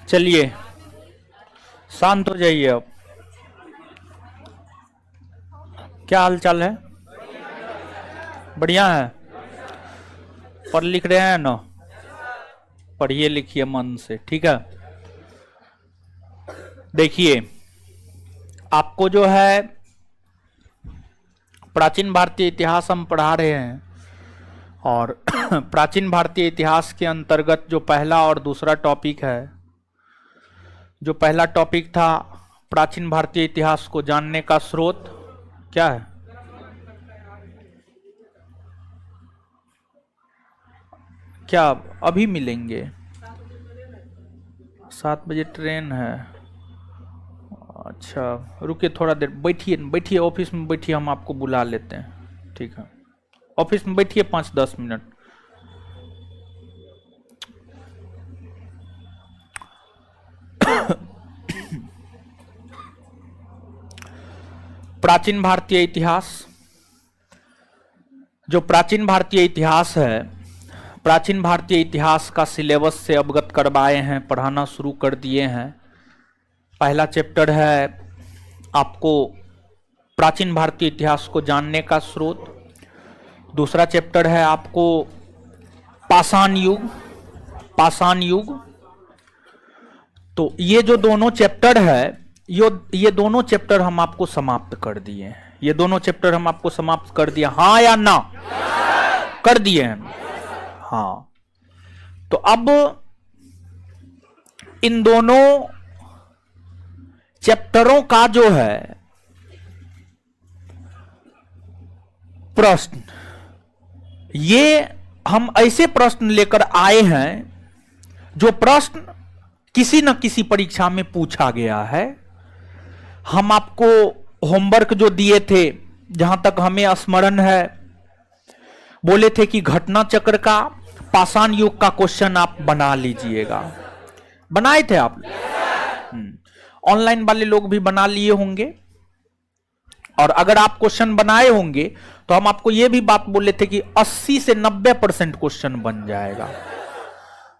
चलिए शांत हो जाइए। अब क्या हाल चाल है? बढ़िया है। पढ़ लिख रहे हैं ना? पढ़िए लिखिए मन से, ठीक है। देखिए, आपको जो है प्राचीन भारतीय इतिहास हम पढ़ा रहे हैं, और प्राचीन भारतीय इतिहास के अंतर्गत जो पहला और दूसरा टॉपिक है, जो पहला टॉपिक था प्राचीन भारतीय इतिहास को जानने का स्रोत क्या है? क्या अभी मिलेंगे? 7 बजे ट्रेन है। अच्छा रुकिए थोड़ा देर, बैठिए बैठिए, ऑफिस में बैठिए, हम आपको बुला लेते हैं, ठीक है। ऑफिस में बैठिए 5-10 मिनट। प्राचीन भारतीय इतिहास, जो प्राचीन भारतीय इतिहास है, प्राचीन भारतीय इतिहास का सिलेबस से अवगत करवाए हैं, पढ़ाना शुरू कर दिए हैं। पहला चैप्टर है आपको प्राचीन भारतीय इतिहास को जानने का स्रोत। दूसरा चैप्टर है आपको पाषाण युग, पाषाण युग। तो ये जो दोनों चैप्टर है, ये दोनों चैप्टर हम आपको समाप्त कर दिए हैं। ये दोनों चैप्टर हम आपको समाप्त कर दिया, हाँ या ना? कर दिए हैं, हाँ। तो अब इन दोनों चैप्टरों का जो है प्रश्न, ये हम ऐसे प्रश्न लेकर आए हैं जो प्रश्न किसी न किसी परीक्षा में पूछा गया है। हम आपको होमवर्क जो दिए थे, जहां तक हमें स्मरण है, बोले थे कि घटना चक्र का पाषाण युग का क्वेश्चन आप बना लीजिएगा। बनाए थे आप? ऑनलाइन वाले लोग भी बना लिए होंगे। और अगर आप क्वेश्चन बनाए होंगे तो हम आपको यह भी बात बोले थे कि 80 से 90% क्वेश्चन बन जाएगा,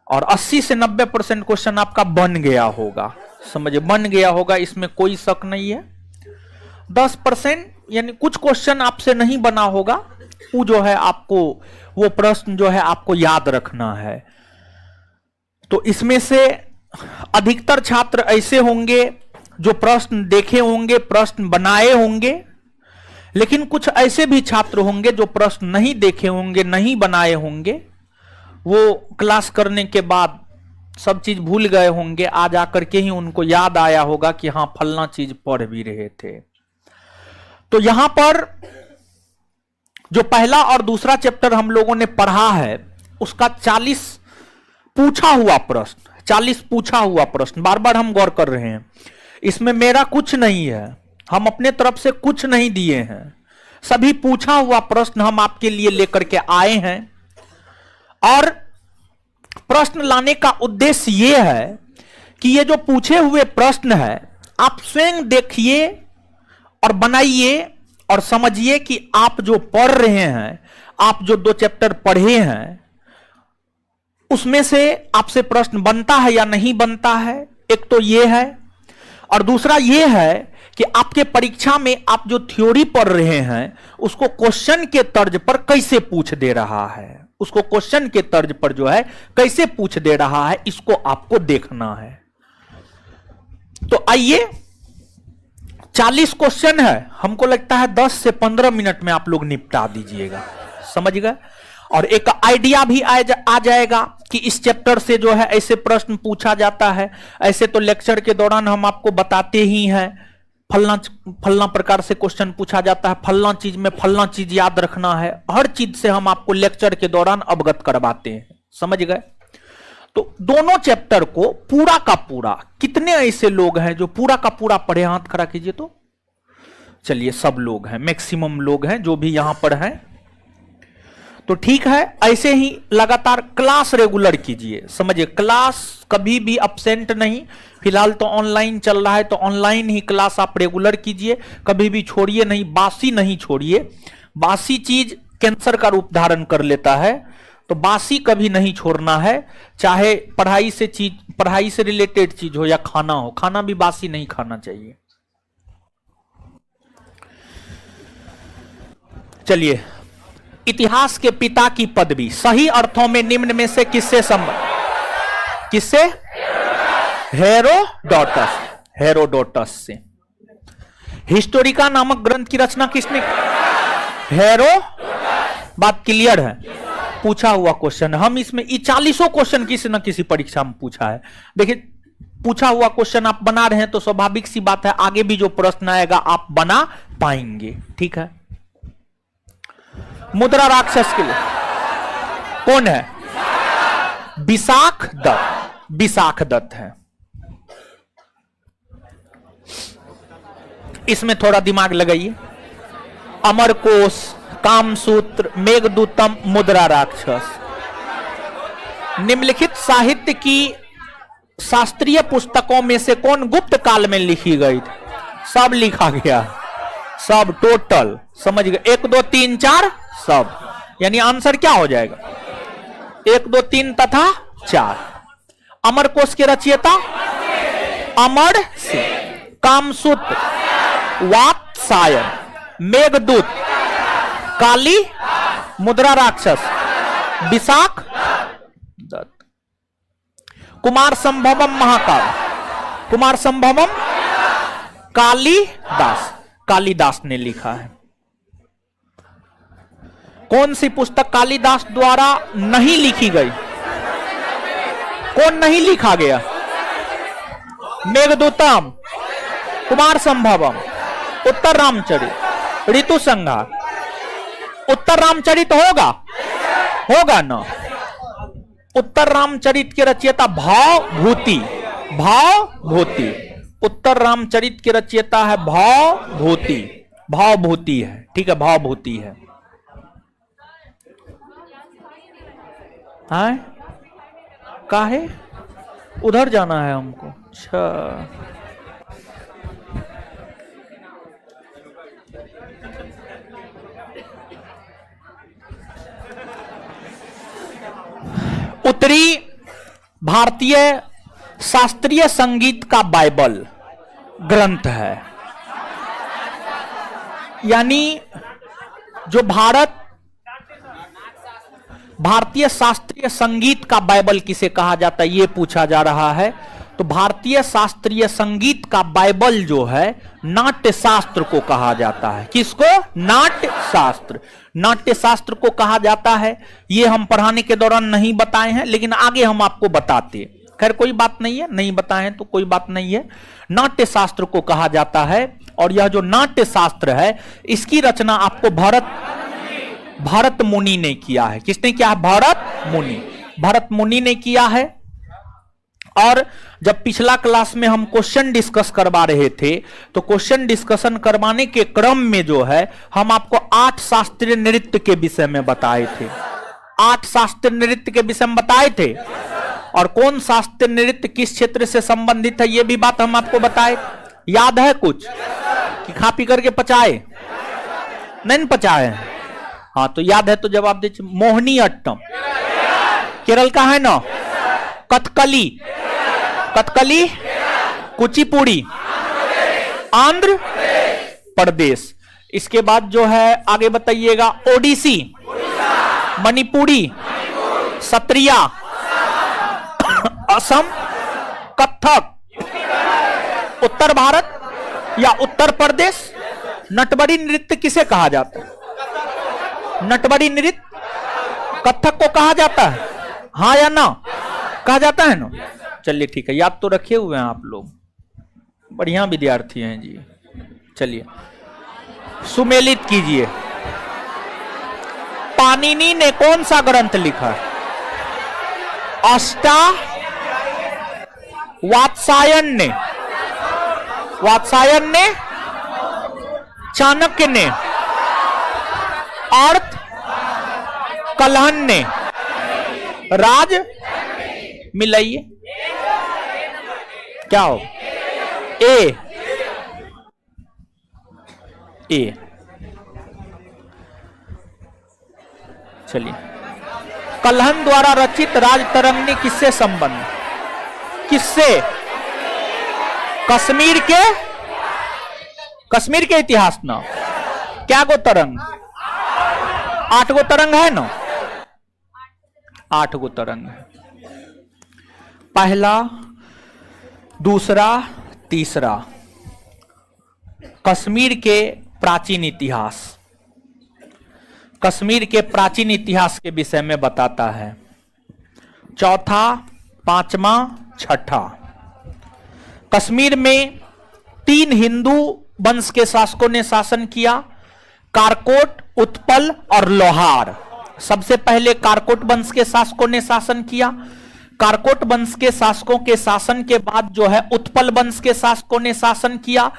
और 80 से 90% क्वेश्चन आपका बन गया होगा। समझे, बन गया होगा, इसमें कोई शक नहीं है। 10% यानी कुछ क्वेश्चन आपसे नहीं बना होगा, वो जो है आपको, वो प्रश्न जो है आपको याद रखना है। तो इसमें से अधिकतर छात्र ऐसे होंगे जो प्रश्न देखे होंगे, प्रश्न बनाए होंगे, लेकिन कुछ ऐसे भी छात्र होंगे जो प्रश्न नहीं देखे होंगे, नहीं बनाए होंगे। वो क्लास करने के बाद सब चीज भूल गए होंगे, आज आकर के ही उनको याद आया होगा कि हाँ फलना चीज पढ़ भी रहे थे। तो यहां पर जो पहला और दूसरा चैप्टर हम लोगों ने पढ़ा है, उसका 40 पूछा हुआ प्रश्न, 40 पूछा हुआ प्रश्न बार बार हम गौर कर रहे हैं। इसमें मेरा कुछ नहीं है, हम अपने तरफ से कुछ नहीं दिए हैं, सभी पूछा हुआ प्रश्न हम आपके लिए लेकर के आए हैं। और प्रश्न लाने का उद्देश्य यह है कि ये जो पूछे हुए प्रश्न है, आप स्वयं देखिए और बनाइए और समझिए कि आप जो पढ़ रहे हैं, आप जो 2 चैप्टर पढ़े हैं, उसमें से आपसे प्रश्न बनता है या नहीं बनता है। एक तो यह है, और दूसरा यह है कि आपके परीक्षा में आप जो थ्योरी पढ़ रहे हैं, उसको क्वेश्चन के तर्ज पर कैसे पूछ दे रहा है, उसको क्वेश्चन के तर्ज पर जो है कैसे पूछ दे रहा है, इसको आपको देखना है। तो आइए, 40 क्वेश्चन है, हमको लगता है 10 से 15 मिनट में आप लोग निपटा दीजिएगा, समझ गए। और एक आइडिया भी आ जाएगा कि इस चैप्टर से जो है ऐसे प्रश्न पूछा जाता है। ऐसे तो लेक्चर के दौरान हम आपको बताते ही हैं, फलना प्रकार से क्वेश्चन पूछा जाता है, फलना चीज में फलना चीज याद रखना है, हर चीज से हम आपको लेक्चर के दौरान अवगत करवाते हैं, समझ गए। तो दोनों चैप्टर को पूरा का पूरा, कितने ऐसे लोग हैं जो पूरा का पूरा पढ़े? हाथ खड़ा कीजिए। तो चलिए, सब लोग हैं, मैक्सिमम लोग हैं जो भी यहां पर हैं। तो ठीक है, ऐसे ही लगातार क्लास रेगुलर कीजिए, समझिए, क्लास कभी भी अब्सेंट नहीं। फिलहाल तो ऑनलाइन चल रहा है, तो ऑनलाइन ही क्लास आप रेगुलर कीजिए, कभी भी छोड़िए नहीं, बासी नहीं छोड़िए। बासी चीज कैंसर का रूप धारण कर लेता है, तो बासी कभी नहीं छोड़ना है, चाहे पढ़ाई से रिलेटेड चीज हो या खाना हो, खाना भी बासी नहीं खाना चाहिए। चलिए, इतिहास के पिता की पदवी सही अर्थों में निम्न में से किससे किससे? हेरोडोटस से। हिस्टोरिका नामक ग्रंथ की रचना किसने? बात क्लियर है? पूछा हुआ क्वेश्चन, हम इसमें 40 क्वेश्चन किसी न किसी परीक्षा में पूछा है। देखिए, पूछा हुआ क्वेश्चन आप बना रहे हैं तो स्वाभाविक सी बात है आगे भी जो प्रश्न आएगा आप बना पाएंगे। ठीक है। मुद्रा राक्षस के लिए कौन है? विशाख दत्त है। इसमें थोड़ा दिमाग लगाइए। अमरकोश, कामसूत्र, मेघदूतम, मुद्रा राक्षस। निम्नलिखित साहित्य की शास्त्रीय पुस्तकों में से कौन गुप्त काल में लिखी गई थी? सब लिखा गया, सब टोटल, समझ गए? 1 2 3 4 सब, यानी आंसर क्या हो जाएगा? 1 2 3 तथा 4। अमरकोश के रचयिता अमर सिंह, कामसूत्र वात्सायन, मेघदूत काली, मुद्रा राक्षस विशाख दत्त। कुमार संभवम महाकाव्य, कुमार संभवम कालिदास ने लिखा है। कौन सी पुस्तक कालिदास द्वारा नहीं लिखी गई? कौन नहीं लिखा गया? मेघदूतम, कुमार संभवम, उत्तर रामचरित, ऋतु संहार। उत्तर रामचरित होगा ना? उत्तर रामचरित के रचयिता भावभूति। उत्तर रामचरित के रचयिता है भावभूति है। ठीक है, भावभूति है। काहे उधर जाना है हमको? अच्छा, उत्तरी भारतीय शास्त्रीय संगीत का बाइबल ग्रंथ है, यानी जो भारतीय शास्त्रीय संगीत का बाइबल किसे कहा जाता है, यह पूछा जा रहा है। तो भारतीय शास्त्रीय संगीत का बाइबल जो है नाट्य शास्त्र को कहा जाता है। किसको? नाट्य शास्त्र को कहा जाता है। यह हम पढ़ाने के दौरान नहीं बताए हैं, लेकिन आगे हम आपको बताते। खैर कोई बात नहीं है, नहीं बताए हैं तो कोई बात नहीं है। नाट्य शास्त्र को कहा जाता है, और यह जो नाट्य शास्त्र है इसकी रचना आपको भरत मुनि ने किया है। किसने किया है? भरत मुनि ने किया है। और जब पिछला क्लास में हम क्वेश्चन डिस्कस करवा रहे थे तो क्वेश्चन डिस्कशन करवाने के क्रम में जो है हम आपको 8 शास्त्रीय नृत्य के विषय में बताए थे। 8 शास्त्रीय नृत्य के विषय में बताए थे, और कौन शास्त्रीय नृत्य किस क्षेत्र से संबंधित है यह भी बात हम आपको बताए। याद है कुछ कि खा पी करके पचाए? नहीं पचाए? हाँ, तो याद है तो जवाब दीजिए। मोहिनी अट्टम केरल का है ना? कथकली कुचिपुड़ी आंध्र प्रदेश। इसके बाद जो है आगे बताइएगा, ओडिसी, मणिपुरी, सत्रिया, असम, कथक। उत्तर भारत या उत्तर प्रदेश। नटबड़ी नृत्य किसे कहा जाता है? नटबड़ी नृत्य कथक को कहा जाता है, हाँ या ना? कहा जाता है ना? चलिए ठीक है, याद तो रखे हुए हैं आप लोग, बढ़िया विद्यार्थी हैं जी। चलिए सुमेलित कीजिए। पाणिनि ने कौन सा ग्रंथ लिखा? वात्सायन ने, चाणक्य ने, अर्थ कलहन ने, राज मिलाइए क्या हो? ए चलिए कल्हन द्वारा रचित राजतरंगिणी किससे संबंध, किससे? कश्मीर के इतिहास ना। क्या गो तरंग? 8 गो तरंग है ना, 8 गो तरंग है। पहला, दूसरा, तीसरा कश्मीर के प्राचीन इतिहास, कश्मीर के प्राचीन इतिहास के विषय में बताता है। चौथा, पांचवा, छठा, कश्मीर में 3 हिंदू वंश के शासकों ने शासन किया, कारकोट, उत्पल और लोहार। सबसे पहले कारकोट वंश के शासकों ने शासन किया। कारकोट वंश के शासकों के शासन के बाद जो है उत्पल वंश के शासकों ने शासन किया।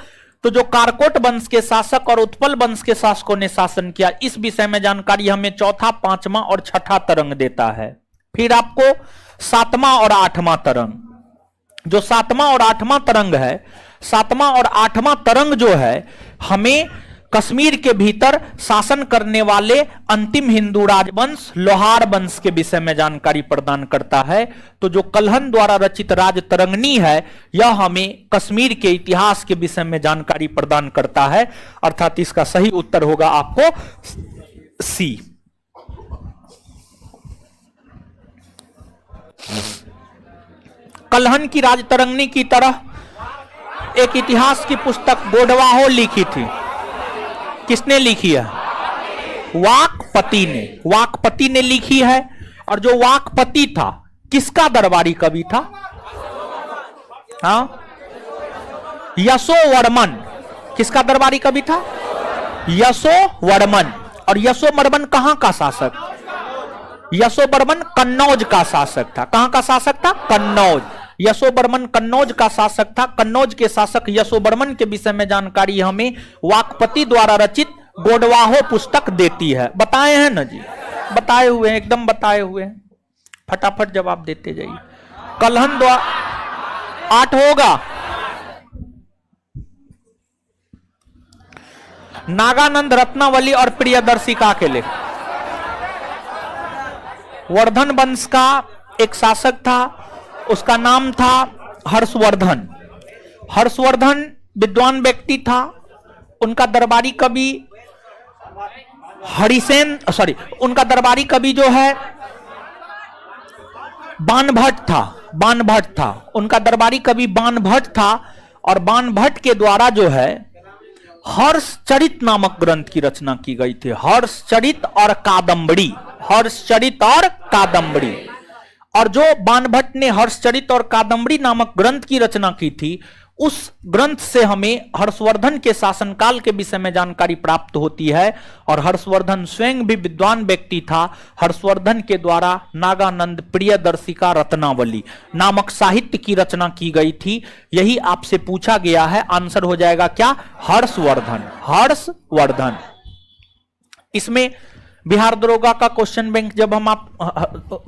तो जो कारकोट वंश के शासक और उत्पल वंश के शासकों ने शासन किया, इस विषय में जानकारी हमें चौथा, पांचवा और छठा तरंग देता है। फिर आपको 7वां और 8वां तरंग, जो 7वां और 8वां तरंग है, 7वां और 8वां तरंग जो है हमें कश्मीर के भीतर शासन करने वाले अंतिम हिंदू राजवंश लोहार वंश के विषय में जानकारी प्रदान करता है। तो जो कल्हन द्वारा रचित राजतरंगिणी है, यह हमें कश्मीर के इतिहास के विषय में जानकारी प्रदान करता है, अर्थात इसका सही उत्तर होगा आपको सी। कल्हन की राजतरंगिणी की तरह एक इतिहास की पुस्तक गोडवाहो लिखी थी। किसने लिखी है? वाकपति ने, वाकपति ने लिखी है। और जो वाकपति था किसका दरबारी कवि था? हाँ, यशोवर्मन। किसका दरबारी कवि था? यशोवर्मन। और यशोवर्मन कहां का शासक? यशोवर्मन कन्नौज का शासक था। कहां का शासक था? कन्नौज। यशोवर्मन कन्नौज का शासक था। कन्नौज के शासक यशोवर्मन के विषय में जानकारी हमें वाकपति द्वारा रचित गोडवाहो पुस्तक देती है। बताए हैं ना जी? बताए हुए हैं, एकदम बताए हुए हैं। फटाफट जवाब देते जाइए। कल्हन द्वारा 8 होगा। नागानंद, रत्नावली और प्रियदर्शिका के लेख। वर्धन वंश का एक शासक था, उसका नाम था हर्षवर्धन। हर्षवर्धन विद्वान व्यक्ति था। उनका दरबारी कवि उनका दरबारी कवि जो है बाणभट्ट था। बाणभट्ट था उनका दरबारी कवि, बाणभट्ट था। और बाणभट्ट के द्वारा जो है हर्षचरित नामक ग्रंथ की रचना की गई थी। हर्षचरित और कादंबरी, हर्षचरित और कादंबरी। और जो बाणभट्ट ने हर्षचरित और कादंबरी नामक ग्रंथ की रचना की थी, उस ग्रंथ से हमें हर्षवर्धन के शासनकाल के विषय में जानकारी प्राप्त होती है। और हर्षवर्धन स्वयं भी विद्वान व्यक्ति था। हर्षवर्धन के द्वारा नागानंद, प्रियदर्शिका, रत्नावली नामक साहित्य की रचना की गई थी। यही आपसे पूछा गया है। आंसर हो जाएगा क्या? हर्षवर्धन। हर्षवर्धन। इसमें बिहार दरोगा का क्वेश्चन बैंक, जब हम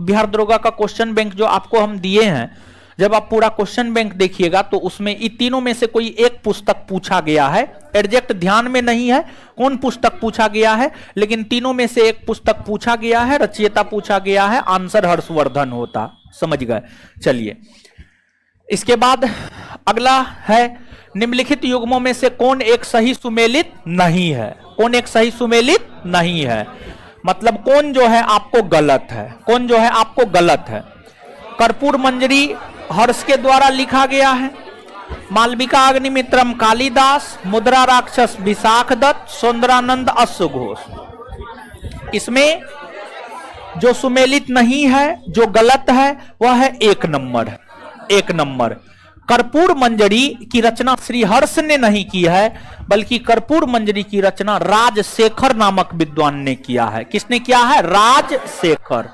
बिहार दरोगा का क्वेश्चन बैंक जो आपको हम दिए हैं, जब आप पूरा क्वेश्चन बैंक देखिएगा तो उसमें इन तीनों में से कोई एक पुस्तक पूछा गया है। एग्जैक्ट ध्यान में नहीं है कौन पुस्तक पूछा गया है, लेकिन तीनों में से एक पुस्तक पूछा गया है, रचयिता पूछा गया है। आंसर हर्षवर्धन होता। समझ गए? चलिए, इसके बाद अगला है निम्नलिखित युग्मों में से कौन एक सही सुमेलित नहीं है? कौन एक सही सुमेलित नहीं है? मतलब कौन जो है आपको गलत है? कौन जो है आपको गलत है? कर्पूर मंजरी हर्ष के द्वारा लिखा गया है। मालविका अग्निमित्रम कालिदास, मुद्रा राक्षस विशाख दत्त, सुंदरानंद अश्वघोष। इसमें जो सुमेलित नहीं है, जो गलत है, वह है 1 नंबर। 1 नंबर। कर्पूर मंजरी की रचना श्री हर्ष ने नहीं की है, बल्कि कर्पूर मंजरी की रचना राजशेखर नामक विद्वान ने किया है। किसने किया है? राजशेखर।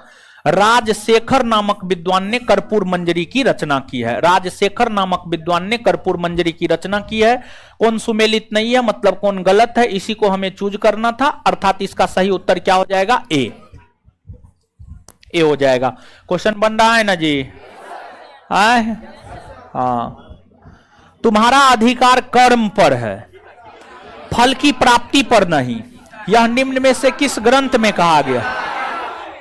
राजशेखर नामक विद्वान ने कर्पूर मंजरी की रचना की है। राजशेखर नामक विद्वान ने कर्पूर मंजरी की रचना की है। कौन सुमेलित नहीं है, मतलब कौन गलत है, इसी को हमें चूज करना था। अर्थात इसका सही उत्तर क्या हो जाएगा? ए हो जाएगा। क्वेश्चन बन रहा है ना जी? हाँ, तुम्हारा अधिकार कर्म पर है, फल की प्राप्ति पर नहीं। यह निम्न में से किस ग्रंथ में कहा गया?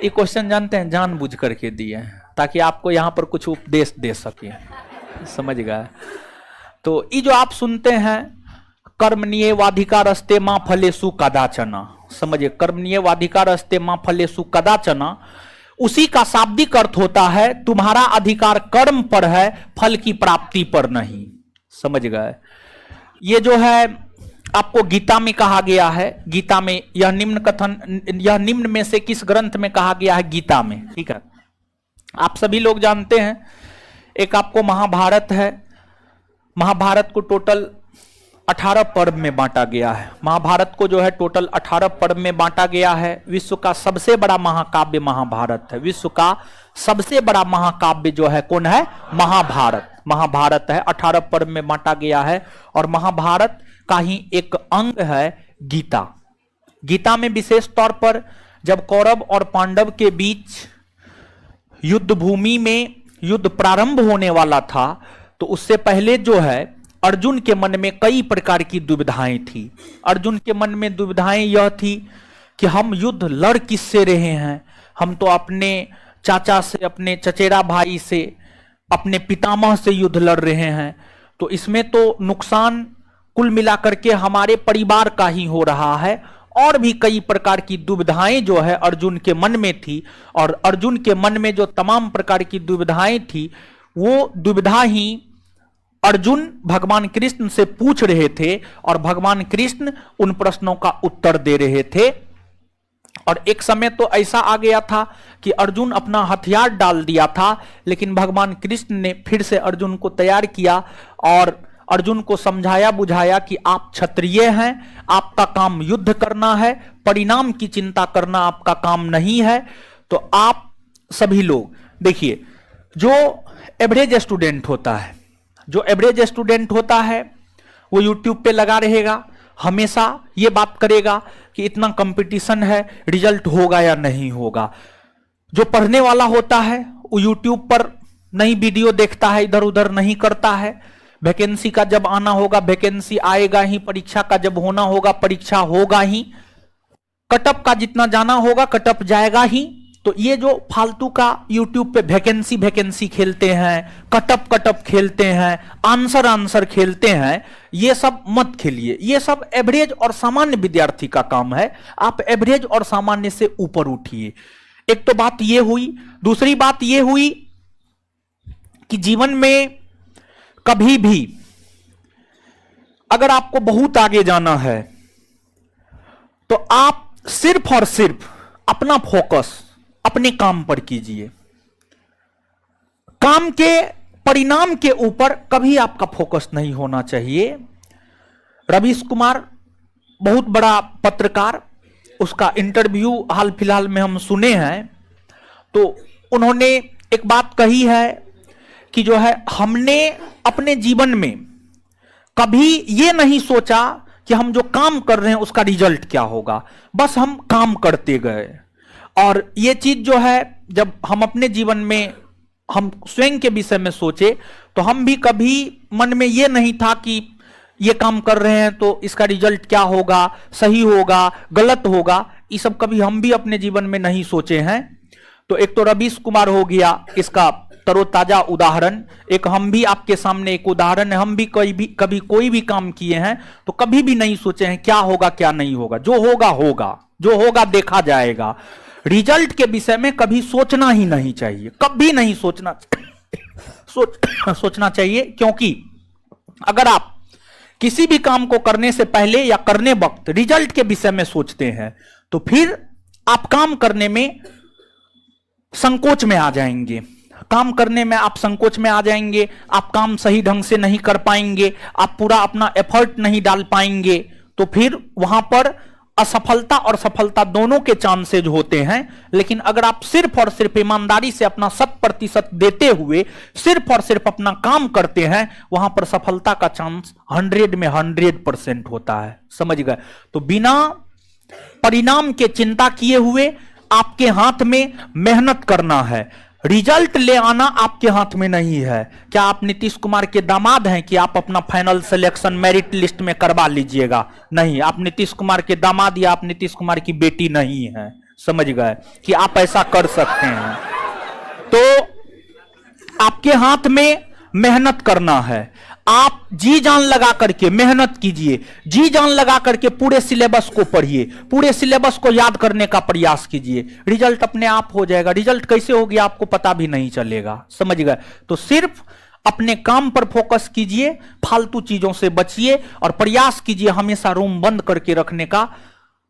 ये क्वेश्चन जानते हैं जानबूझ करके दिए हैं ताकि आपको यहां पर कुछ उपदेश दे सके, समझ गए। तो ये जो आप सुनते हैं कर्मण्येवाधिकारस्ते मा फलेषु कदाचन, समझिए कर्मण्येवाधिकारस्ते मा फलेषु कदाचन, उसी का शाब्दिक अर्थ होता है तुम्हारा अधिकार कर्म पर है, फल की प्राप्ति पर नहीं, समझ गए। ये जो है आपको गीता में कहा गया है, गीता में यह निम्न में से किस ग्रंथ में कहा गया है? गीता में, ठीक है। आप सभी लोग जानते हैं एक आपको महाभारत है, महाभारत को टोटल 18 पर्व में बांटा गया है। महाभारत को जो है टोटल 18 पर्व में बांटा गया है। विश्व का सबसे बड़ा महाकाव्य महाभारत है। विश्व का सबसे बड़ा महाकाव्य जो है कौन है? महाभारत। महाभारत है, 18 पर्व में बांटा गया है। और महाभारत का ही एक अंग है गीता। गीता में विशेष तौर पर जब कौरव और पांडव के बीच युद्ध भूमि में युद्ध प्रारंभ होने वाला था, तो उससे पहले जो है अर्जुन के मन में कई प्रकार की दुविधाएं थी। अर्जुन के मन में दुविधाएं यह थी कि हम युद्ध लड़ किससे रहे हैं? हम तो अपने चाचा से, अपने चचेरा भाई से, अपने पितामह से युद्ध लड़ रहे हैं, तो इसमें तो नुकसान कुल मिलाकर के हमारे परिवार का ही हो रहा है। और भी कई प्रकार की दुविधाएं जो है अर्जुन के मन में थी। और अर्जुन के मन में जो तमाम प्रकार की दुविधाएं थी, वो दुविधा ही अर्जुन भगवान कृष्ण से पूछ रहे थे और भगवान कृष्ण उन प्रश्नों का उत्तर दे रहे थे। और एक समय तो ऐसा आ गया था कि अर्जुन अपना हथियार डाल दिया था, लेकिन भगवान कृष्ण ने फिर से अर्जुन को तैयार किया और अर्जुन को समझाया बुझाया कि आप क्षत्रिय हैं, आपका काम युद्ध करना है, परिणाम की चिंता करना आपका काम नहीं है। तो आप सभी लोग देखिए, जो एवरेज स्टूडेंट होता है, जो एवरेज स्टूडेंट होता है वो यूट्यूब पे लगा रहेगा, हमेशा ये बात करेगा कि इतना कंपटीशन है, रिजल्ट होगा या नहीं होगा। जो पढ़ने वाला होता है वो यूट्यूब पर नई वीडियो देखता है, इधर उधर नहीं करता है। वैकेंसी का जब आना होगा वैकेंसी आएगा ही, परीक्षा का जब होना होगा परीक्षा होगा ही, कटअप का जितना जाना होगा कटअप जाएगा ही। तो ये जो फालतू का यूट्यूब पे वैकेंसी खेलते हैं, कटअप खेलते हैं, आंसर खेलते हैं, ये सब मत खेलिए। ये सब एवरेज और सामान्य विद्यार्थी का काम है। आप एवरेज और सामान्य से ऊपर उठिए। एक तो बात ये हुई। दूसरी बात ये हुई कि जीवन में कभी भी अगर आपको बहुत आगे जाना है तो आप सिर्फ और सिर्फ अपना फोकस अपने काम पर कीजिए। काम के परिणाम के ऊपर कभी आपका फोकस नहीं होना चाहिए। रवीश कुमार बहुत बड़ा पत्रकार, उसका इंटरव्यू हाल फिलहाल में हम सुने हैं, तो उन्होंने एक बात कही है कि जो है हमने अपने जीवन में कभी ये नहीं सोचा कि हम जो काम कर रहे हैं उसका रिजल्ट क्या होगा, बस हम काम करते गए। और ये चीज जो है जब हम अपने जीवन में हम स्वयं के विषय में सोचे तो हम भी कभी मन में ये नहीं था कि ये काम कर रहे हैं तो इसका रिजल्ट क्या होगा, सही होगा, गलत होगा, ये सब कभी हम भी अपने जीवन में नहीं सोचे हैं। तो एक तो रवीश कुमार हो गया इसका तरोताजा उदाहरण, एक हम भी आपके सामने एक उदाहरण है। हम भी कभी कोई भी काम किए हैं तो कभी भी नहीं सोचे हैं क्या होगा क्या नहीं होगा। जो होगा होगा, जो होगा देखा जाएगा। रिजल्ट के विषय में कभी सोचना ही नहीं चाहिए, कभी नहीं सोचना चाहिए। क्योंकि अगर आप किसी भी काम को करने से पहले या करने वक्त रिजल्ट के विषय में सोचते हैं तो फिर आप काम करने में संकोच में आ जाएंगे। काम करने में आप संकोच में आ जाएंगे, आप काम सही ढंग से नहीं कर पाएंगे, आप पूरा अपना एफर्ट नहीं डाल पाएंगे। तो फिर वहां पर असफलता और सफलता दोनों के चांसेज होते हैं। लेकिन अगर आप सिर्फ और सिर्फ ईमानदारी से अपना 100% देते हुए सिर्फ और सिर्फ अपना काम करते हैं, वहां पर सफलता का चांस 100 में 100% होता है। समझ गए? तो बिना परिणाम के चिंता किए हुए आपके हाथ में मेहनत करना है, रिजल्ट ले आना आपके हाथ में नहीं है। क्या आप नीतीश कुमार के दामाद हैं कि आप अपना फाइनल सिलेक्शन मेरिट लिस्ट में करवा लीजिएगा? नहीं, आप नीतीश कुमार के दामाद या आप नीतीश कुमार की बेटी नहीं हैं। समझ गए कि आप ऐसा कर सकते हैं। तो आपके हाथ में मेहनत करना है, आप जी जान लगा करके मेहनत कीजिए, जी जान लगा करके पूरे सिलेबस को पढ़िए, पूरे सिलेबस को याद करने का प्रयास कीजिए, रिजल्ट अपने आप हो जाएगा। रिजल्ट कैसे हो गया आपको पता भी नहीं चलेगा, समझ गए। तो सिर्फ अपने काम पर फोकस कीजिए, फालतू चीजों से बचिए और प्रयास कीजिए हमेशा रूम बंद करके रखने का।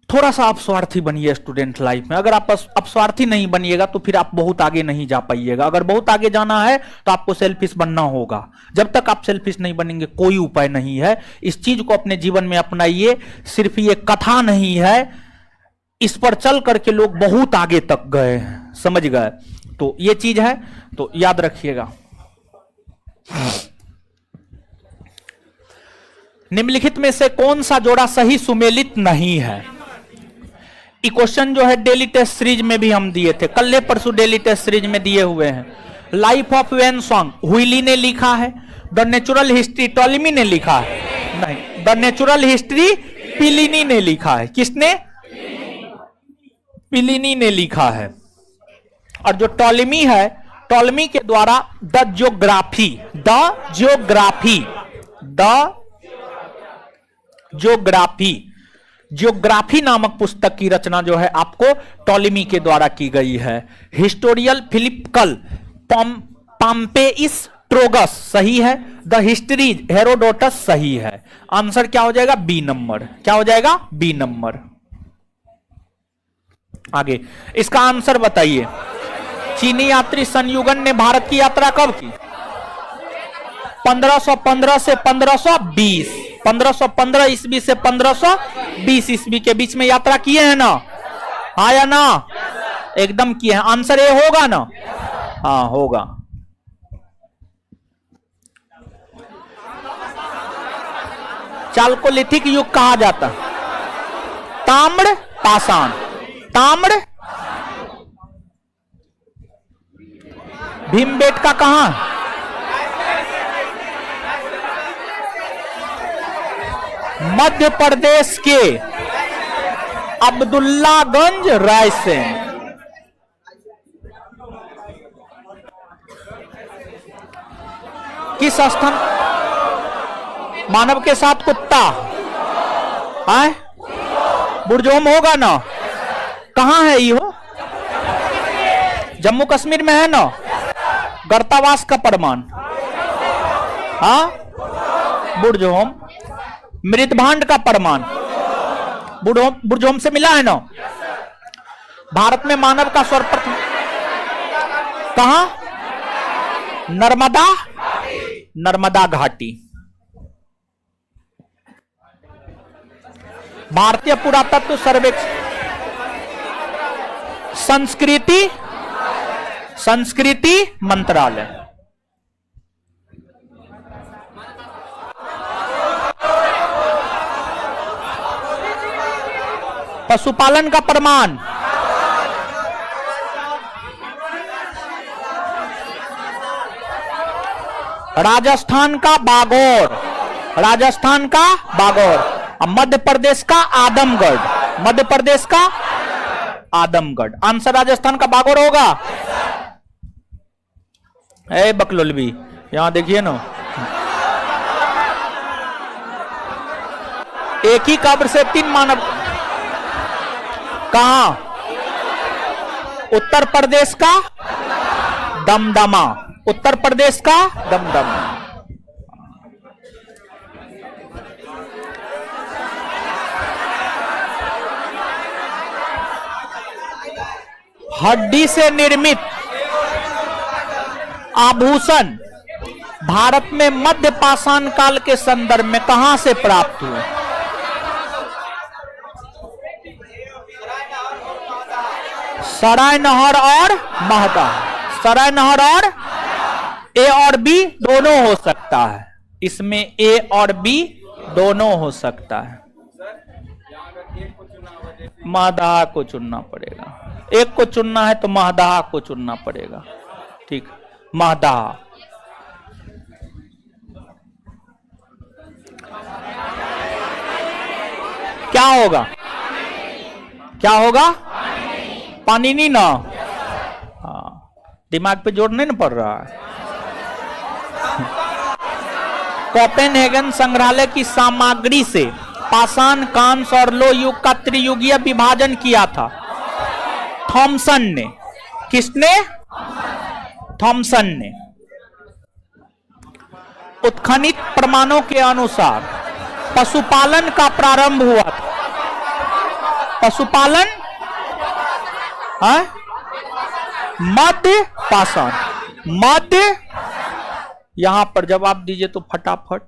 थोड़ा सा आप स्वार्थी बनिए स्टूडेंट लाइफ में। अगर आप स्वार्थी नहीं बनिएगा तो फिर आप बहुत आगे नहीं जा पाइएगा। अगर बहुत आगे जाना है तो आपको सेल्फिश बनना होगा। जब तक आप सेल्फिश नहीं बनेंगे कोई उपाय नहीं है। इस चीज को अपने जीवन में अपनाइए। सिर्फ ये कथा नहीं है, इस पर चल करके लोग बहुत आगे तक गए हैं, समझ गए। तो ये चीज है, तो याद रखिएगा। निम्नलिखित में से कौन सा जोड़ा सही सुमेलित नहीं है? ये क्वेश्चन जो है डेली टेस्ट सीरीज में भी हम दिए थे, कल परसों डेली टेस्ट सीरीज में दिए हुए हैं। लाइफ ऑफ वेन सॉन्ग हुइली ने लिखा है, द नेचुरल हिस्ट्री टॉलेमी ने लिखा है, नहीं, द नेचुरल हिस्ट्री प्लिनी ने लिखा है। किसने? प्लिनी ने लिखा है। और जो टॉलेमी है, टॉलेमी के द्वारा द ज्योग्राफी नामक पुस्तक की रचना जो है आपको टॉलेमी के द्वारा की गई है। हिस्टोरियल फिलिपिकल पॉम्पेइस ट्रोगस सही है। द हिस्ट्रीज हेरोडोटस सही है। आंसर क्या हो जाएगा? B number. क्या हो जाएगा? B number. आगे इसका आंसर बताइए। चीनी यात्री संयुगन ने भारत की यात्रा कब की? 1515 से 1520। 1515 ईस्वी से 1520 ईस्वी के बीच में यात्रा किए हैं ना? हाँ या ना? एकदम किए हैं। आंसर ये होगा ना? हाँ होगा। चालकोलिथिक युग कहा जाता? ताम्र पाषाण। ताम्र। भीमबेटका कहां? मध्य प्रदेश के अब्दुल्लागंज रायसेन। किस स्थान? मानव के साथ कुत्ता है? बुरजोम होगा ना? कहां है ये? जम्मू कश्मीर में है ना? गर्तावास का प्रमाण। हाँ, बुरजोम। मृदभांड का प्रमाण बुरजोम से मिला है ना? भारत में मानव का सर्वप्रथम कहां? नर्मदा घाटी। भारतीय पुरातत्व सर्वेक्षण संस्कृति मंत्रालय। पशुपालन का प्रमाण राजस्थान का बागौर। राजस्थान का बागौर। मध्य प्रदेश का आदमगढ़। मध्य प्रदेश का आदमगढ़। आंसर राजस्थान का बागौर होगा। ए बकलोलवी, यहां देखिए ना, एक ही कब्र से 3 मानव। कहां? उत्तर प्रदेश का दमदमा। उत्तर प्रदेश का दमदमा। हड्डी से निर्मित आभूषण भारत में मध्य पाषाण काल के संदर्भ में कहां से प्राप्त हुए? सराय नहर और महदा। सराय नहर और ए और बी दोनों हो सकता है। इसमें ए और बी दोनों हो सकता है। महदा को चुनना पड़ेगा। एक को चुनना है तो महदा को चुनना पड़ेगा। ठीक, महदा। क्या होगा? क्या होगा? पानी नहीं ना, हाँ, दिमाग पे जोर नहीं ना पड़ रहा है। कोपेनहेगन संग्रहालय की सामग्री से पाषाण, कांस्य और लौह युग का त्रियुगीय विभाजन किया था थॉमसन ने। किसने? थॉमसन ने। उत्खनित प्रमाणों के अनुसार पशुपालन का प्रारंभ हुआ था। पशुपालन मध्य पाषाण, मध्य। यहां पर जवाब दीजिए तो फटाफट।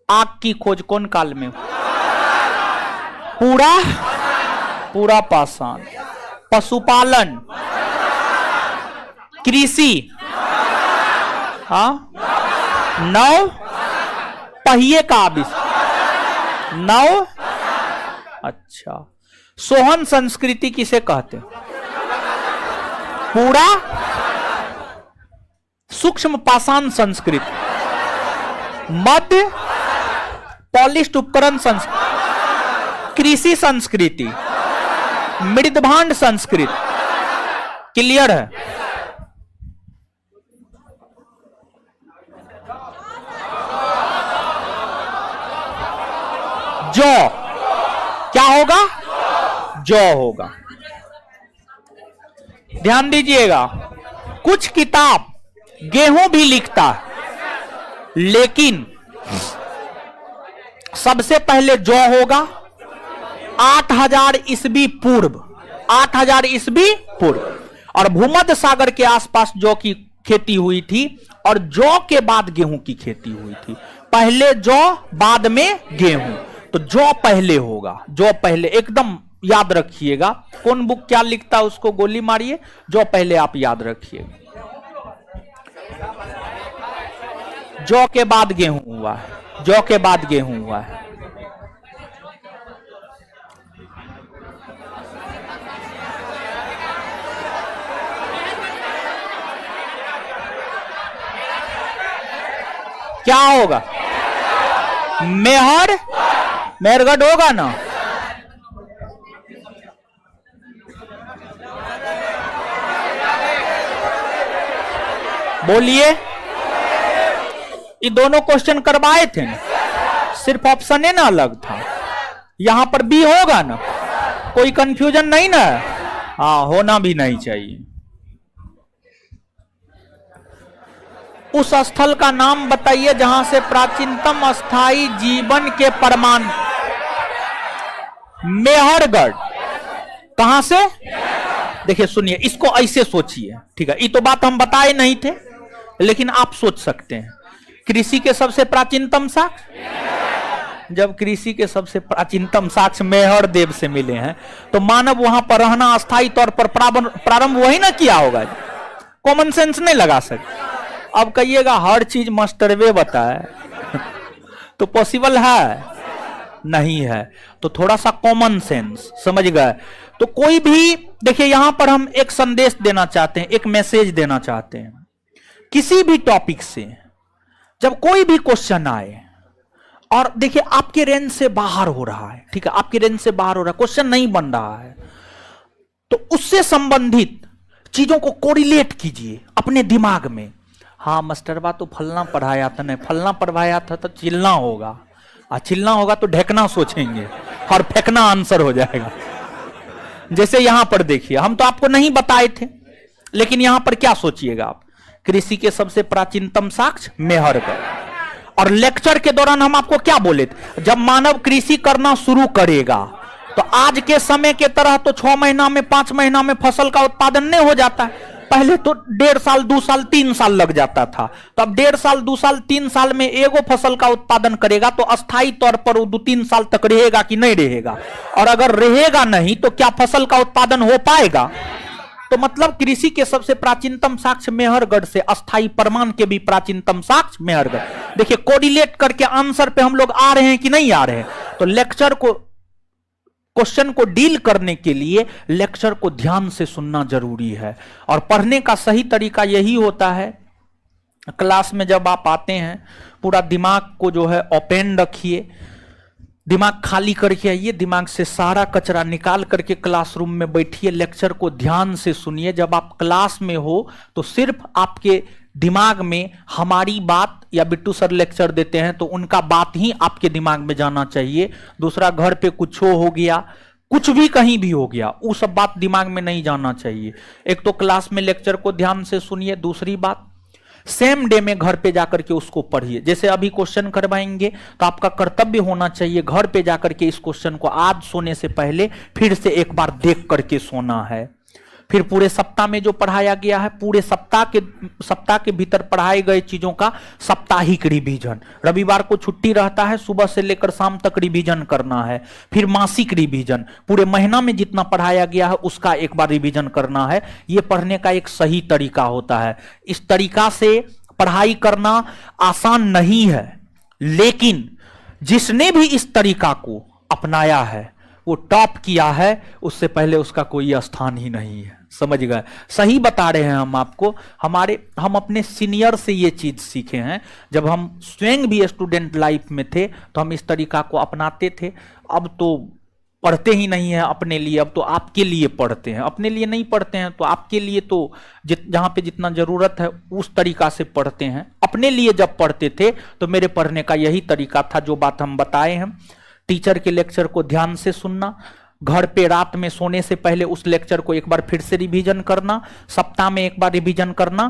आग की खोज कौन काल में? पूरा पाषाण। पशुपालन, कृषि, नौ पहिए का आविष्कार, नौ। अच्छा, सोहन संस्कृति किसे कहते हैं? पूरा सूक्ष्म पाषाण संस्कृति, मध्य पॉलिश्ड उपकरण संस्कृति, कृषि संस्कृति, मृदभांड संस्कृति। क्लियर है? जौ क्या होगा? जौ होगा। ध्यान दीजिएगा, कुछ किताब गेहूं भी लिखता है, लेकिन सबसे पहले जौ होगा 8000 ईस्वी पूर्व, 8000 ईस्वी पूर्व। और भूमध्य सागर के आसपास जौ की खेती हुई थी और जौ के बाद गेहूं की खेती हुई थी। पहले जौ बाद में गेहूं, तो जौ पहले होगा, जौ पहले। एकदम याद रखिएगा, कौन बुक क्या लिखता है उसको गोली मारिए, जौ पहले आप याद रखिएगा। जौ के बाद गेहूं हुआ है, जौ के बाद गेहूं हुआ है। क्या होगा? मेहरगढ़ होगा ना? बोलिए। ये दोनों क्वेश्चन करवाए थे ना, सिर्फ ऑप्शन है ना अलग था। यहां पर बी होगा ना, कोई कंफ्यूजन नहीं ना? हाँ, होना भी नहीं चाहिए। उस स्थल का नाम बताइए जहां से प्राचीनतम अस्थायी जीवन के प्रमाण। मेहरगढ़। कहां से? देखिए सुनिए, इसको ऐसे सोचिए, ठीक है? ये तो बात हम बताए नहीं थे, लेकिन आप सोच सकते हैं। कृषि के सबसे प्राचीनतम साक्ष्य, जब कृषि के सबसे प्राचीनतम साक्ष्य मेहर देव से मिले हैं, तो मानव वहां पर रहना अस्थायी तौर पर प्रारंभ वही ना किया होगा। कॉमन सेंस नहीं लगा सकते। अब कहिएगा हर चीज मास्टरवे बताए तो पॉसिबल है? नहीं है। तो थोड़ा सा कॉमन सेंस, समझ गए? तो कोई भी, देखिए यहां पर हम एक संदेश देना चाहते हैं, एक मैसेज देना चाहते हैं। किसी भी टॉपिक से जब कोई भी क्वेश्चन आए और देखिए आपके रेंज से बाहर हो रहा है, ठीक है, आपके रेंज से बाहर हो रहा है, क्वेश्चन नहीं बन रहा है, तो उससे संबंधित चीजों को कोरिलेट कीजिए अपने दिमाग में। हाँ मास्टरबा तो फलना पढ़ाया था, नहीं फलना पढ़वाया था तो चिल्ला होगा, और चिल्ला होगा तो ढेकना सोचेंगे और फेंकना आंसर हो जाएगा। जैसे यहां पर देखिए, हम तो आपको नहीं बताए थे, लेकिन यहां पर क्या सोचिएगा आप? कृषि के सबसे प्राचीनतम साक्ष्य मेहरगढ़। और लेक्चर के दौरान हम आपको क्या बोले थे? जब मानव कृषि करना शुरू करेगा तो आज के समय के तरह तो 6 महीना में 5 महीना में फसल का उत्पादन नहीं हो जाता है। पहले तो 1.5 साल 2 साल 3 साल लग जाता था। तो अब 1.5 साल 2 साल 3 साल में एगो फसल का उत्पादन करेगा तो अस्थायी तौर पर वो 2-3 साल तक रहेगा कि नहीं रहेगा? और अगर रहेगा नहीं तो क्या फसल का उत्पादन हो पाएगा? तो मतलब कृषि के सबसे प्राचीनतम साक्ष्य मेहरगढ़ से अस्थायी प्रमाण के भी प्राचीनतम साक्ष्य मेहरगढ़। देखिए कोरिलेट करके आंसर पे हम लोग आ रहे हैं कि नहीं आ रहे हैं? तो लेक्चर को, क्वेश्चन को डील करने के लिए लेक्चर को ध्यान से सुनना जरूरी है। और पढ़ने का सही तरीका यही होता है, क्लास में जब आप आते हैं पूरा दिमाग को जो है ओपन रखिए, दिमाग खाली करके आइए, दिमाग से सारा कचरा निकाल करके क्लासरूम में बैठिए, लेक्चर को ध्यान से सुनिए। जब आप क्लास में हो तो सिर्फ आपके दिमाग में हमारी बात, या बिट्टू सर लेक्चर देते हैं तो उनका बात ही आपके दिमाग में जाना चाहिए। दूसरा, घर पे कुछ हो गया, कुछ भी कहीं भी हो गया, वो सब बात दिमाग में नहीं जाना चाहिए। एक तो क्लास में लेक्चर को ध्यान से सुनिए, दूसरी बात सेम डे में घर पे जाकर के उसको पढ़िए। जैसे अभी क्वेश्चन करवाएंगे तो आपका कर्तव्य होना चाहिए घर पे जाकर के इस क्वेश्चन को आज सोने से पहले फिर से एक बार देख करके सोना है। फिर पूरे सप्ताह में जो पढ़ाया गया है, पूरे सप्ताह के भीतर पढ़ाए गए चीजों का साप्ताहिक रिवीजन। रविवार को छुट्टी रहता है, सुबह से लेकर शाम तक रिवीजन करना है। फिर मासिक रिवीजन, पूरे महीना में जितना पढ़ाया गया है उसका एक बार रिवीजन करना है। यह पढ़ने का एक सही तरीका होता है। इस तरीका से पढ़ाई करना आसान नहीं है, लेकिन जिसने भी इस तरीका को अपनाया है वो टॉप किया है, उससे पहले उसका कोई स्थान ही नहीं है। समझ गए? सही बता रहे हैं हम आपको। हम अपने सीनियर से ये चीज सीखे हैं। जब हम स्वयं भी स्टूडेंट लाइफ में थे तो हम इस तरीका को अपनाते थे। अब तो पढ़ते ही नहीं है अपने लिए, अब तो आपके लिए पढ़ते हैं। अपने लिए नहीं पढ़ते हैं तो आपके लिए तो जहां पे जितना जरूरत है उस तरीका से पढ़ते हैं। अपने लिए जब पढ़ते थे तो मेरे पढ़ने का यही तरीका था, जो बात हम बताए हैं। टीचर के लेक्चर को ध्यान से सुनना, घर पे रात में सोने से पहले उस लेक्चर को एक बार फिर से रिवीजन करना, सप्ताह में एक बार रिवीजन करना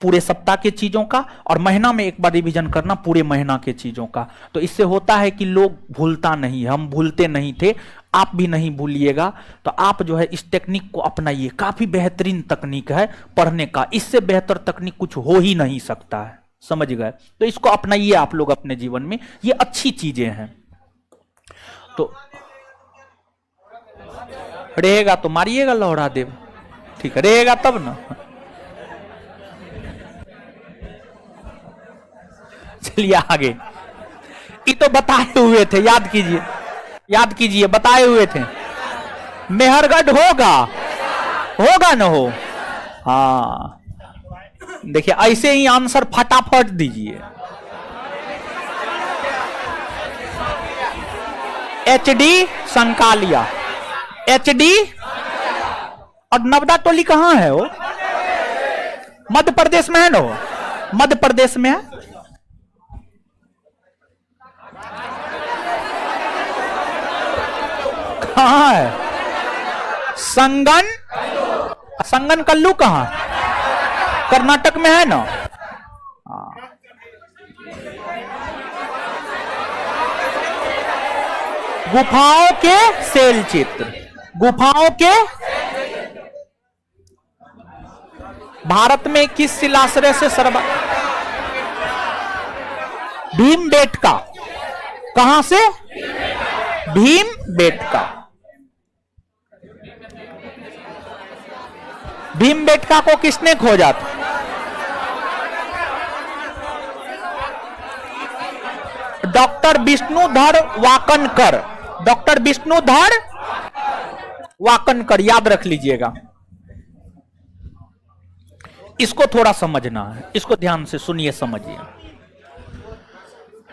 पूरे सप्ताह के चीजों का, और महीना में एक बार रिवीजन करना पूरे महीना के चीजों का। तो इससे होता है कि लोग भूलता नहीं है, हम भूलते नहीं थे, आप भी नहीं भूलिएगा। तो आप जो है इस टेक्निक को अपनाइए, काफी बेहतरीन तकनीक है पढ़ने का। इससे बेहतर तकनीक कुछ हो ही नहीं सकता है। समझ गए? तो इसको अपनाइए आप लोग अपने जीवन में, ये अच्छी चीजें हैं। तो रहेगा तो मारिएगा लौड़ा देव, ठीक है? रहेगा तब ना। चलिए आगे। ये तो बताए हुए थे, याद कीजिए, याद कीजिए, बताए हुए थे। मेहरगढ़ होगा ना हो? हाँ, देखिए ऐसे ही आंसर फटाफट दीजिए। HD Sankalia, HD। और नवदा टोली कहां है? वो मध्य प्रदेश में है ना? मध्य प्रदेश में है। कहां है? संगन कल्लू कहां? कर्नाटक में है ना? गुफाओं के शैल चित्र, गुफाओं के भारत में किस शिलाश्रय से भीमबेटका। कहां से? भीमबेटका। भीमबेटका को किसने खोजा था? डॉक्टर विष्णुधर वाकनकर। डॉक्टर विष्णुधर वाकनकर, याद रख लीजिएगा। इसको थोड़ा समझना है, इसको ध्यान से सुनिए, समझिए।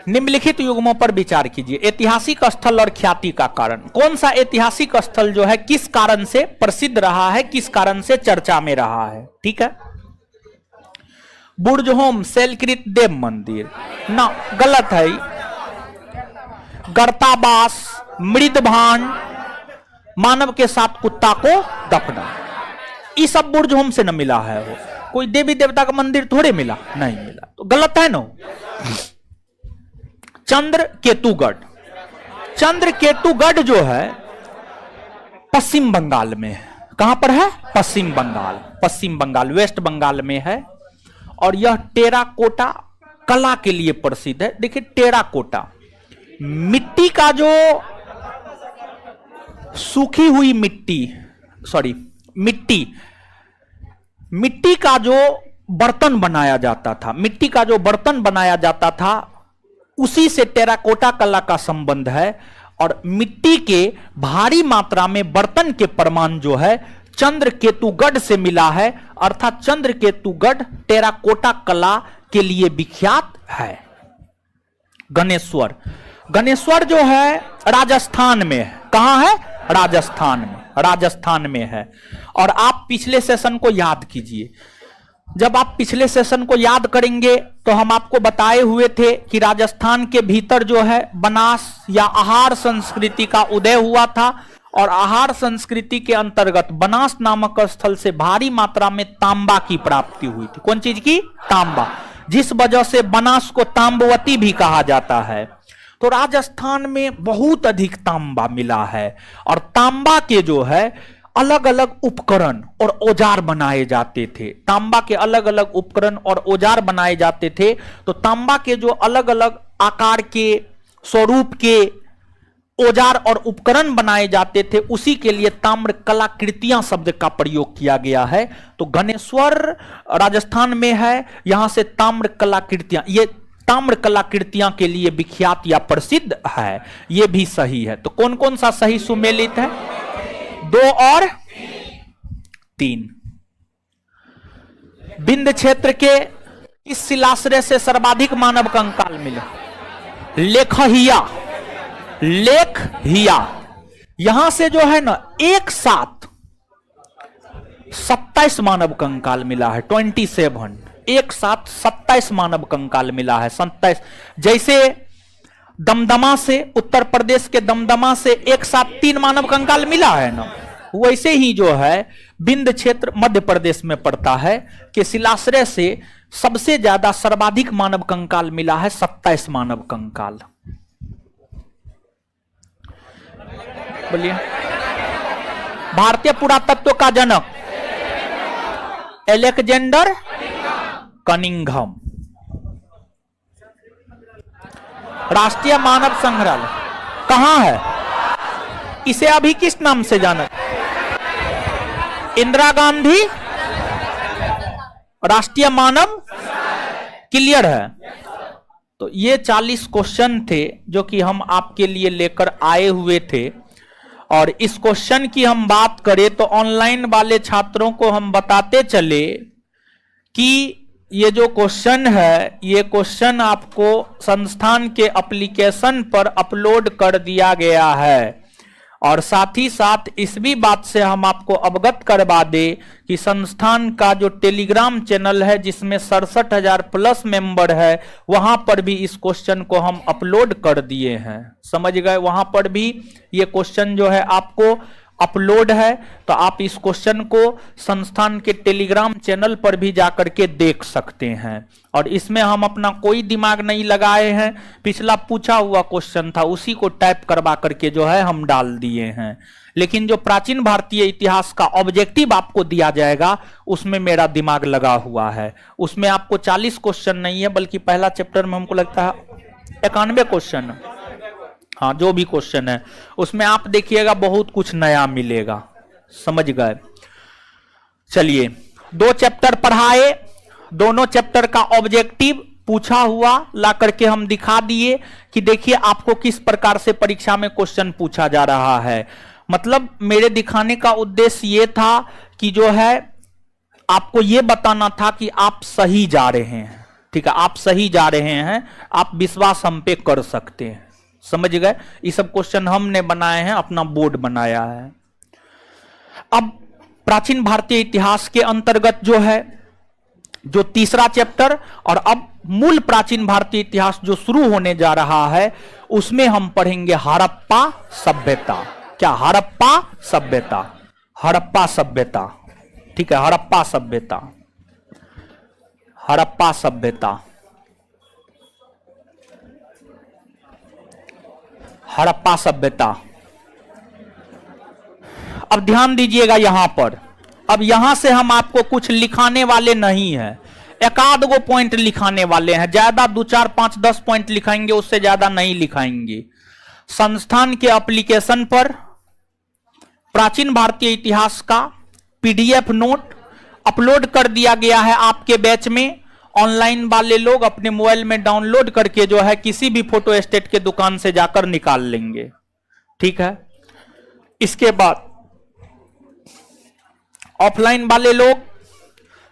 निम्नलिखित युग्मों पर विचार कीजिए। ऐतिहासिक स्थल और ख्याति का कारण। कौन सा ऐतिहासिक स्थल जो है किस कारण से प्रसिद्ध रहा है, किस कारण से चर्चा में रहा है? ठीक है। बुर्जहोम शैलकृत देव मंदिर ना, गलत है। गर्ताबास, मृदभान, मानव के साथ कुत्ता को दफना, ये सब बुर्जहोम से न मिला है। वो कोई देवी देवता का मंदिर थोड़े मिला, नहीं मिला, तो गलत है ना। चंद्रकेतुगढ़, चंद्रकेतुगढ़ जो है पश्चिम बंगाल में है। कहां पर है? पश्चिम बंगाल, पश्चिम बंगाल, वेस्ट बंगाल में है। और यह टेराकोटा कला के लिए प्रसिद्ध है। देखिए टेराकोटा मिट्टी का जो सूखी हुई मिट्टी, सॉरी मिट्टी का जो बर्तन बनाया जाता था, मिट्टी का जो बर्तन बनाया जाता था उसी से टेराकोटा कला का संबंध है। और मिट्टी के भारी मात्रा में बर्तन के प्रमाण जो है चंद्रकेतुगढ़ से मिला है, अर्थात चंद्रकेतुगढ़ टेराकोटा कला के लिए विख्यात है। गणेश्वर, गणेश्वर जो है राजस्थान में है। कहां है? राजस्थान में, राजस्थान में है। और आप पिछले सेशन को याद कीजिए। जब आप पिछले सेशन को याद करेंगे तो हम आपको बताए हुए थे कि राजस्थान के भीतर जो है बनास या आहार संस्कृति का उदय हुआ था, और आहार संस्कृति के अंतर्गत बनास नामक स्थल से भारी मात्रा में तांबा की प्राप्ति हुई थी। कौन चीज की? तांबा, जिस वजह से बनास को तांबवती भी कहा जाता है। तो राजस्थान में बहुत अधिक तांबा मिला है, और तांबा के जो है अलग अलग उपकरण और औजार बनाए जाते थे। तांबा के अलग अलग उपकरण और औजार बनाए जाते थे। तो तांबा के जो अलग अलग आकार के, स्वरूप के औजार और उपकरण बनाए जाते थे, उसी के लिए ताम्र कलाकृतियां शब्द का प्रयोग किया गया है। तो गणेश्वर राजस्थान में है, यहां से ताम्र कलाकृतियां, ये ताम्र कलाकृतियां के लिए विख्यात या प्रसिद्ध है। यह भी सही है। तो कौन कौन सा सही सुमेलित है? 2 और 3। विंध्य क्षेत्र के इस शिलाश्रय से सर्वाधिक मानव कंकाल मिले। लेखहिया, लेखहिया, यहां से जो है ना एक साथ 27 मानव कंकाल मिला है। 27, एक साथ 27 मानव कंकाल मिला है। 27, जैसे दमदमा से, उत्तर प्रदेश के दमदमा से एक साथ 3 मानव कंकाल मिला है ना, वैसे ही जो है विंध्य क्षेत्र मध्य प्रदेश में पड़ता है कि शिलाश्रय से सबसे ज्यादा सर्वाधिक मानव कंकाल मिला है, 27 मानव कंकाल। बोलिए। भारतीय पुरातत्व का जनक एलेक्जेंडर कनिंघम। राष्ट्रीय मानव संग्रहालय कहां है? इसे अभी किस नाम से जाना? इंदिरा गांधी राष्ट्रीय मानव। क्लियर है? तो ये 40 क्वेश्चन थे जो कि हम आपके लिए लेकर आए हुए थे। और इस क्वेश्चन की हम बात करें तो ऑनलाइन वाले छात्रों को हम बताते चले कि ये जो क्वेश्चन है, ये क्वेश्चन आपको संस्थान के एप्लीकेशन पर अपलोड कर दिया गया है। और साथ ही साथ इस भी बात से हम आपको अवगत करवा दे कि संस्थान का जो टेलीग्राम चैनल है, जिसमें 67,000 प्लस मेंबर है, वहां पर भी इस क्वेश्चन को हम अपलोड कर दिए हैं। समझ गए? वहां पर भी ये क्वेश्चन जो है आपको अपलोड है। तो आप इस क्वेश्चन को संस्थान के टेलीग्राम चैनल पर भी जाकर के देख सकते हैं। और इसमें हम अपना कोई दिमाग नहीं लगाए हैं। पिछला पूछा हुआ क्वेश्चन था, उसी को टाइप करवा करके जो है हम डाल दिए हैं। लेकिन जो प्राचीन भारतीय इतिहास का ऑब्जेक्टिव आपको दिया जाएगा, उसमें मेरा दिमाग लगा हुआ है। उसमें आपको 40 क्वेश्चन नहीं है, बल्कि पहला चैप्टर में हमको लगता है 91 क्वेश्चन। हाँ, जो भी क्वेश्चन है उसमें आप देखिएगा बहुत कुछ नया मिलेगा। समझ गए? चलिए, 2 चैप्टर पढ़ाए, दोनों चैप्टर का ऑब्जेक्टिव पूछा हुआ ला करके हम दिखा दिए कि देखिए आपको किस प्रकार से परीक्षा में क्वेश्चन पूछा जा रहा है। मतलब मेरे दिखाने का उद्देश्य ये था कि जो है आपको ये बताना था कि आप सही जा रहे हैं। ठीक है, आप सही जा रहे हैं, आप विश्वास हम पे कर सकते हैं। समझ गए? ये सब क्वेश्चन हमने बनाए हैं, अपना बोर्ड बनाया है। अब प्राचीन भारतीय इतिहास के अंतर्गत जो है, जो तीसरा चैप्टर, और अब मूल प्राचीन भारतीय इतिहास जो शुरू होने जा रहा है, उसमें हम पढ़ेंगे हड़प्पा सभ्यता। क्या? हड़प्पा सभ्यता। हड़प्पा सभ्यता। ठीक है, हड़प्पा सभ्यता। हड़प्पा सभ्यता। हड़प्पा सभ्यता। अब ध्यान दीजिएगा यहां पर। अब यहां से हम आपको कुछ लिखाने वाले नहीं है, एकाध गो पॉइंट लिखाने वाले हैं। ज्यादा 2, 4, 5, 10 पॉइंट लिखाएंगे, उससे ज्यादा नहीं लिखाएंगे। संस्थान के एप्लीकेशन पर प्राचीन भारतीय इतिहास का PDF नोट अपलोड कर दिया गया है आपके बैच में। ऑनलाइन वाले लोग अपने मोबाइल में डाउनलोड करके जो है किसी भी फोटो स्टेट के दुकान से जाकर निकाल लेंगे। ठीक है? इसके बाद ऑफलाइन वाले लोग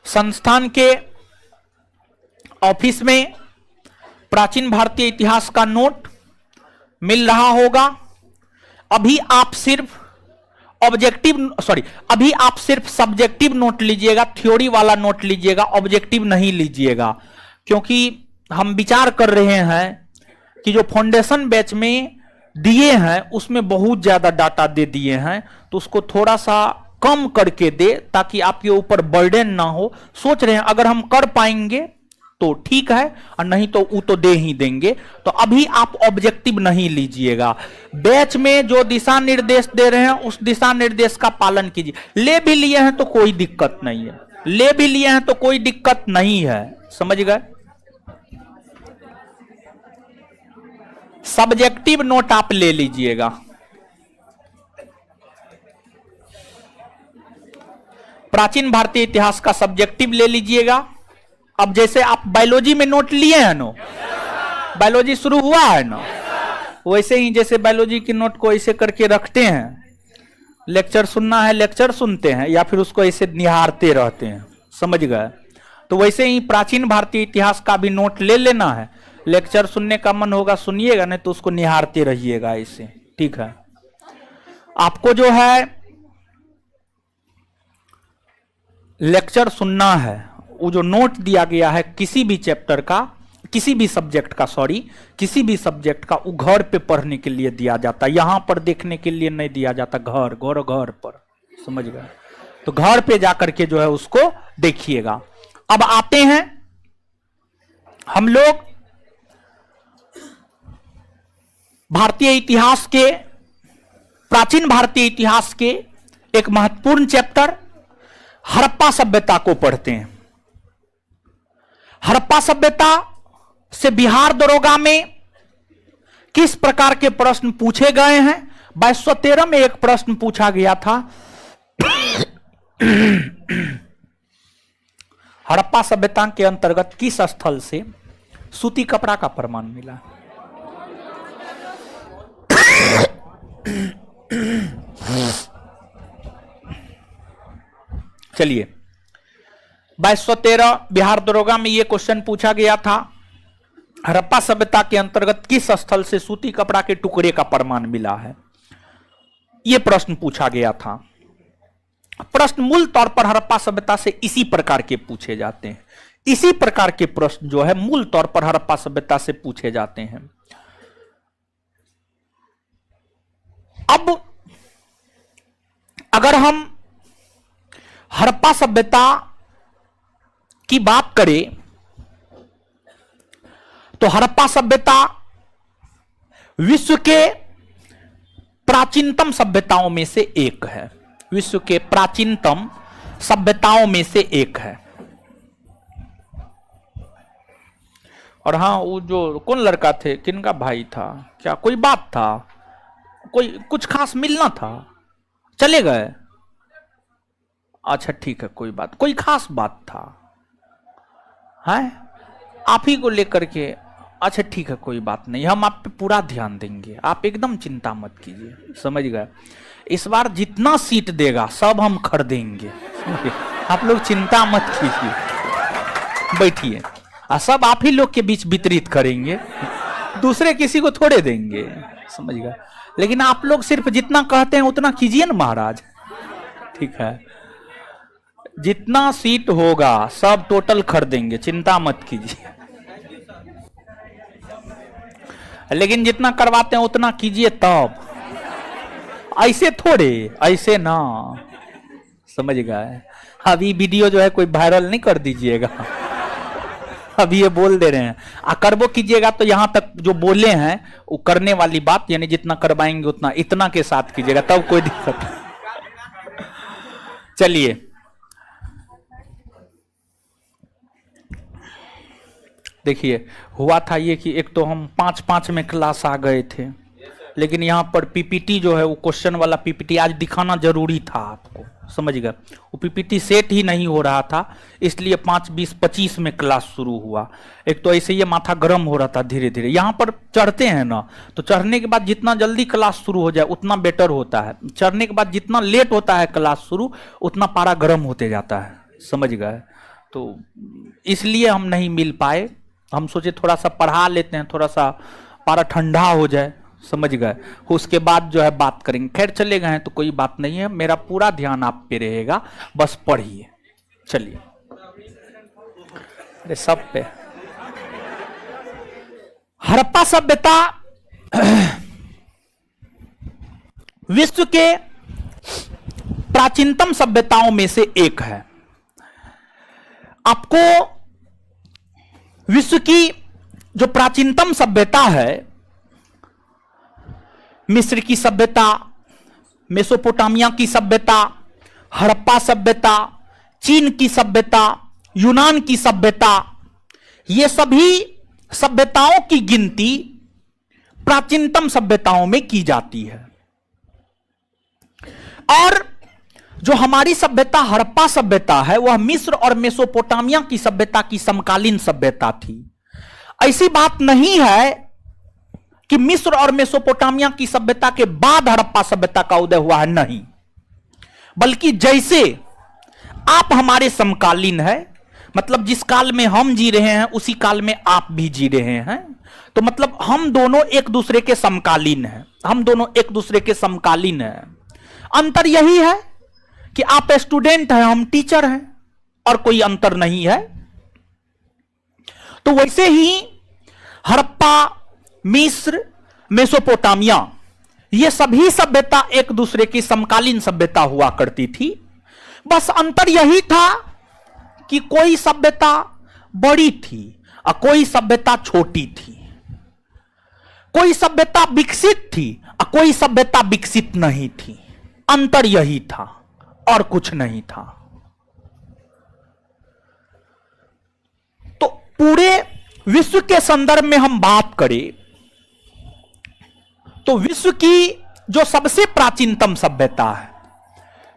संस्थान के ऑफिस में प्राचीन भारतीय इतिहास का नोट मिल रहा होगा। अभी आप सिर्फ अभी आप सिर्फ सब्जेक्टिव नोट लीजिएगा, थ्योरी वाला नोट लीजिएगा, ऑब्जेक्टिव नहीं लीजिएगा, क्योंकि हम विचार कर रहे हैं कि जो फाउंडेशन बैच में दिए हैं उसमें बहुत ज्यादा डाटा दे दिए हैं, तो उसको थोड़ा सा कम करके दे ताकि आपके ऊपर बर्डन ना हो। सोच रहे हैं अगर हम कर पाएंगे तो ठीक है, और नहीं तो वो तो दे ही देंगे। तो अभी आप ऑब्जेक्टिव नहीं लीजिएगा, बैच में जो दिशा निर्देश दे रहे हैं उस दिशा निर्देश का पालन कीजिए। ले भी लिए हैं तो कोई दिक्कत नहीं है, ले भी लिए हैं तो कोई दिक्कत नहीं है, समझ गए। सब्जेक्टिव नोट आप ले लीजिएगा। प्राचीन भारतीय इतिहास का सब्जेक्टिव ले लीजिएगा। अब जैसे आप बायोलॉजी में नोट लिए हैं ना, बायोलॉजी शुरू हुआ है ना, वैसे ही जैसे बायोलॉजी की नोट को ऐसे करके रखते हैं, लेक्चर सुनना है लेक्चर सुनते हैं, या फिर उसको ऐसे निहारते रहते हैं, समझ गए। तो वैसे ही प्राचीन भारतीय इतिहास का भी नोट ले लेना है। लेक्चर सुनने का मन होगा सुनिएगा, नहीं तो उसको निहारते रहिएगा ऐसे, ठीक है। आपको जो है लेक्चर सुनना है, वो जो नोट दिया गया है किसी भी चैप्टर का, किसी भी सब्जेक्ट का, किसी भी सब्जेक्ट का, वो घर पे पढ़ने के लिए दिया जाता है, यहां पर देखने के लिए नहीं दिया जाता। घर पर, समझ गए। तो घर पे जाकर के जो है उसको देखिएगा। अब आते हैं हम लोग भारतीय इतिहास के, प्राचीन भारतीय इतिहास के एक महत्वपूर्ण चैप्टर हड़प्पा सभ्यता को पढ़ते हैं। हड़प्पा सभ्यता से बिहार दरोगा में किस प्रकार के प्रश्न पूछे गए हैं। 2213 में एक प्रश्न पूछा गया था, हड़प्पा सभ्यता के अंतर्गत किस स्थल से सूती कपड़ा का प्रमाण मिला। चलिए, 2213 बिहार दरोगा में यह क्वेश्चन पूछा गया था, हड़प्पा सभ्यता के अंतर्गत किस स्थल से सूती कपड़ा के टुकड़े का प्रमाण मिला है, यह प्रश्न पूछा गया था। प्रश्न मूल तौर पर हड़प्पा सभ्यता से इसी प्रकार के पूछे जाते हैं। इसी प्रकार के प्रश्न जो है मूल तौर पर हड़प्पा सभ्यता से पूछे जाते हैं। अब अगर हम हड़प्पा सभ्यता की बात करें तो हड़प्पा सभ्यता विश्व के प्राचीनतम सभ्यताओं में से एक है। विश्व के प्राचीनतम सभ्यताओं में से एक है। और हाँ, वो जो कौन लड़का थे, किनका भाई था, क्या कोई बात था, कोई कुछ खास मिलना था, चले गए। अच्छा ठीक है, कोई बात, कोई खास बात था है आप ही को लेकर के। अच्छा ठीक है, कोई बात नहीं, हम आप पे पूरा ध्यान देंगे, आप एकदम चिंता मत कीजिए, समझ गए। इस बार जितना सीट देगा सब हम खरीदेंगे, आप लोग चिंता मत कीजिए, बैठिए। सब आप ही लोग के बीच वितरित करेंगे, दूसरे किसी को थोड़े देंगे, समझ गए। लेकिन आप लोग सिर्फ जितना कहते हैं उतना कीजिए ना महाराज, ठीक है। जितना सीट होगा सब टोटल खरीदेंगे, चिंता मत कीजिए। लेकिन जितना करवाते हैं उतना कीजिए तब, ऐसे थोड़े, ऐसे ना, समझ गए। अभी वीडियो जो है कोई वायरल नहीं कर दीजिएगा, अभी ये बोल दे रहे हैं। करबो कीजिएगा तो यहां तक जो बोले हैं वो करने वाली बात, यानी जितना करवाएंगे उतना, इतना के साथ कीजिएगा, तब कोई दिक्कत नहीं। चलिए, देखिए हुआ था ये कि एक तो हम 5-5 में क्लास आ गए थे, लेकिन यहाँ पर पीपीटी जो है वो क्वेश्चन वाला पीपीटी आज दिखाना जरूरी था आपको, समझ गए। वो पीपीटी सेट ही नहीं हो रहा था, इसलिए 5, 20, 25 में क्लास शुरू हुआ। एक तो ऐसे ये माथा गर्म हो रहा था धीरे धीरे। यहाँ पर चढ़ते हैं ना, तो चढ़ने के बाद जितना जल्दी क्लास शुरू हो जाए उतना बेटर होता है। चढ़ने के बाद जितना लेट होता है क्लास शुरू, उतना पारा गर्म होते जाता है, समझ गए। तो इसलिए हम नहीं मिल पाए। हम सोचे थोड़ा सा पढ़ा लेते हैं, थोड़ा सा पारा ठंडा हो जाए, समझ गए। उसके बाद जो है बात करेंगे। खैर चले गए हैं तो कोई बात नहीं है, मेरा पूरा ध्यान आप पे रहेगा, बस पढ़िए। चलिए, अरे सब पे। हड़प्पा सभ्यता विश्व के प्राचीनतम सभ्यताओं में से एक है। आपको विश्व की जो प्राचीनतम सभ्यता है, मिस्र की सभ्यता, मेसोपोटामिया की सभ्यता, हड़प्पा सभ्यता, चीन की सभ्यता, यूनान की सभ्यता, ये सभी सभ्यताओं की गिनती प्राचीनतम सभ्यताओं में की जाती है। और जो हमारी सभ्यता हड़प्पा सभ्यता है, वह मिस्र और मेसोपोटामिया की सभ्यता की समकालीन सभ्यता थी। ऐसी बात नहीं है कि मिस्र और मेसोपोटामिया की सभ्यता के बाद हड़प्पा सभ्यता का उदय हुआ है, नहीं, बल्कि जैसे आप हमारे समकालीन है, मतलब जिस काल में हम जी रहे हैं उसी काल में आप भी जी रहे हैं, तो मतलब हम दोनों एक दूसरे के समकालीन हैं, हम दोनों एक दूसरे के समकालीन हैं। अंतर यही है कि आप स्टूडेंट हैं, हम टीचर हैं, और कोई अंतर नहीं है। तो वैसे ही हड़प्पा, मिस्र, मेसोपोटामिया, ये सभी सभ्यता एक दूसरे की समकालीन सभ्यता हुआ करती थी। बस अंतर यही था कि कोई सभ्यता बड़ी थी और कोई सभ्यता छोटी थी, कोई सभ्यता विकसित थी और कोई सभ्यता विकसित नहीं थी। अंतर यही था और कुछ नहीं था। तो पूरे विश्व के संदर्भ में हम बात करें तो विश्व की जो सबसे प्राचीनतम सभ्यता है,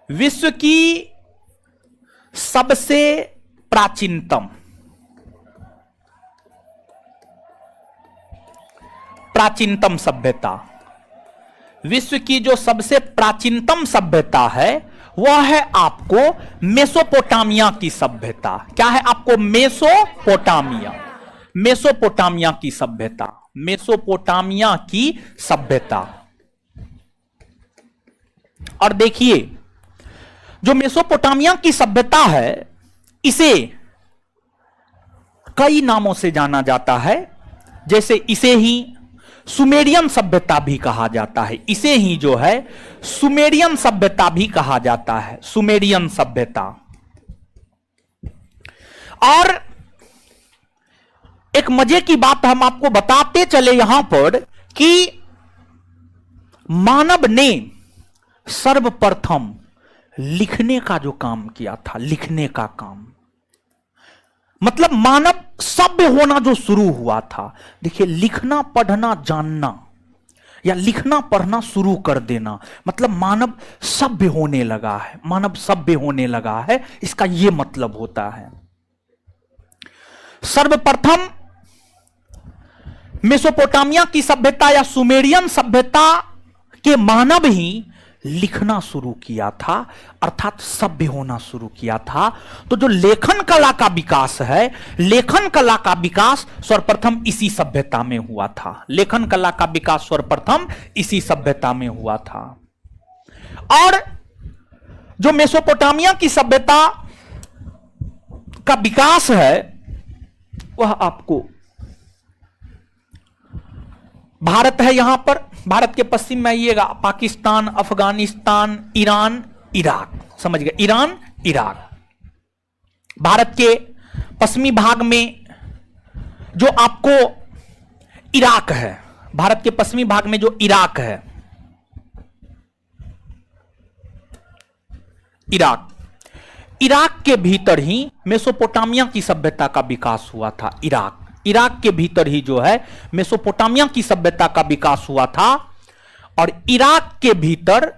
विश्व की सबसे प्राचीनतम सभ्यता, विश्व की जो सबसे प्राचीनतम सभ्यता है वह है आपको मेसोपोटामिया की सभ्यता। क्या है आपको? मेसोपोटामिया, मेसोपोटामिया की सभ्यता, मेसोपोटामिया की सभ्यता। और देखिए, जो मेसोपोटामिया की सभ्यता है, इसे कई नामों से जाना जाता है। जैसे इसे ही सुमेरियन सभ्यता भी कहा जाता है, इसे ही जो है सुमेरियन सभ्यता भी कहा जाता है, सुमेरियन सभ्यता। और एक मजे की बात हम आपको बताते चले यहां पर कि मानव ने सर्वप्रथम लिखने का जो काम किया था, लिखने का काम, मतलब मानव सभ्य होना जो शुरू हुआ था। देखिए, लिखना पढ़ना जानना या लिखना पढ़ना शुरू कर देना, मतलब मानव सभ्य होने लगा है, मानव सभ्य होने लगा है, इसका यह मतलब होता है। सर्वप्रथम मेसोपोटामिया की सभ्यता या सुमेरियन सभ्यता के मानव ही लिखना शुरू किया था, अर्थात सभ्य होना शुरू किया था। तो जो लेखन कला का विकास है, लेखन कला का विकास सर्वप्रथम इसी सभ्यता में हुआ था, लेखन कला का विकास सर्वप्रथम इसी सभ्यता में हुआ था। और जो मेसोपोटामिया की सभ्यता का विकास है, वह आपको भारत है, यहां पर भारत के पश्चिम में आइएगा, पाकिस्तान, अफगानिस्तान, ईरान, इराक, समझ गए, ईरान, इराक। भारत के पश्चिमी भाग में जो आपको इराक है, भारत के पश्चिमी भाग में जो इराक है, इराक, इराक के भीतर ही मेसोपोटामिया की सभ्यता का विकास हुआ था। इराक, इराक के भीतर ही जो है मेसोपोटामिया की सभ्यता का विकास हुआ था। और इराक के भीतर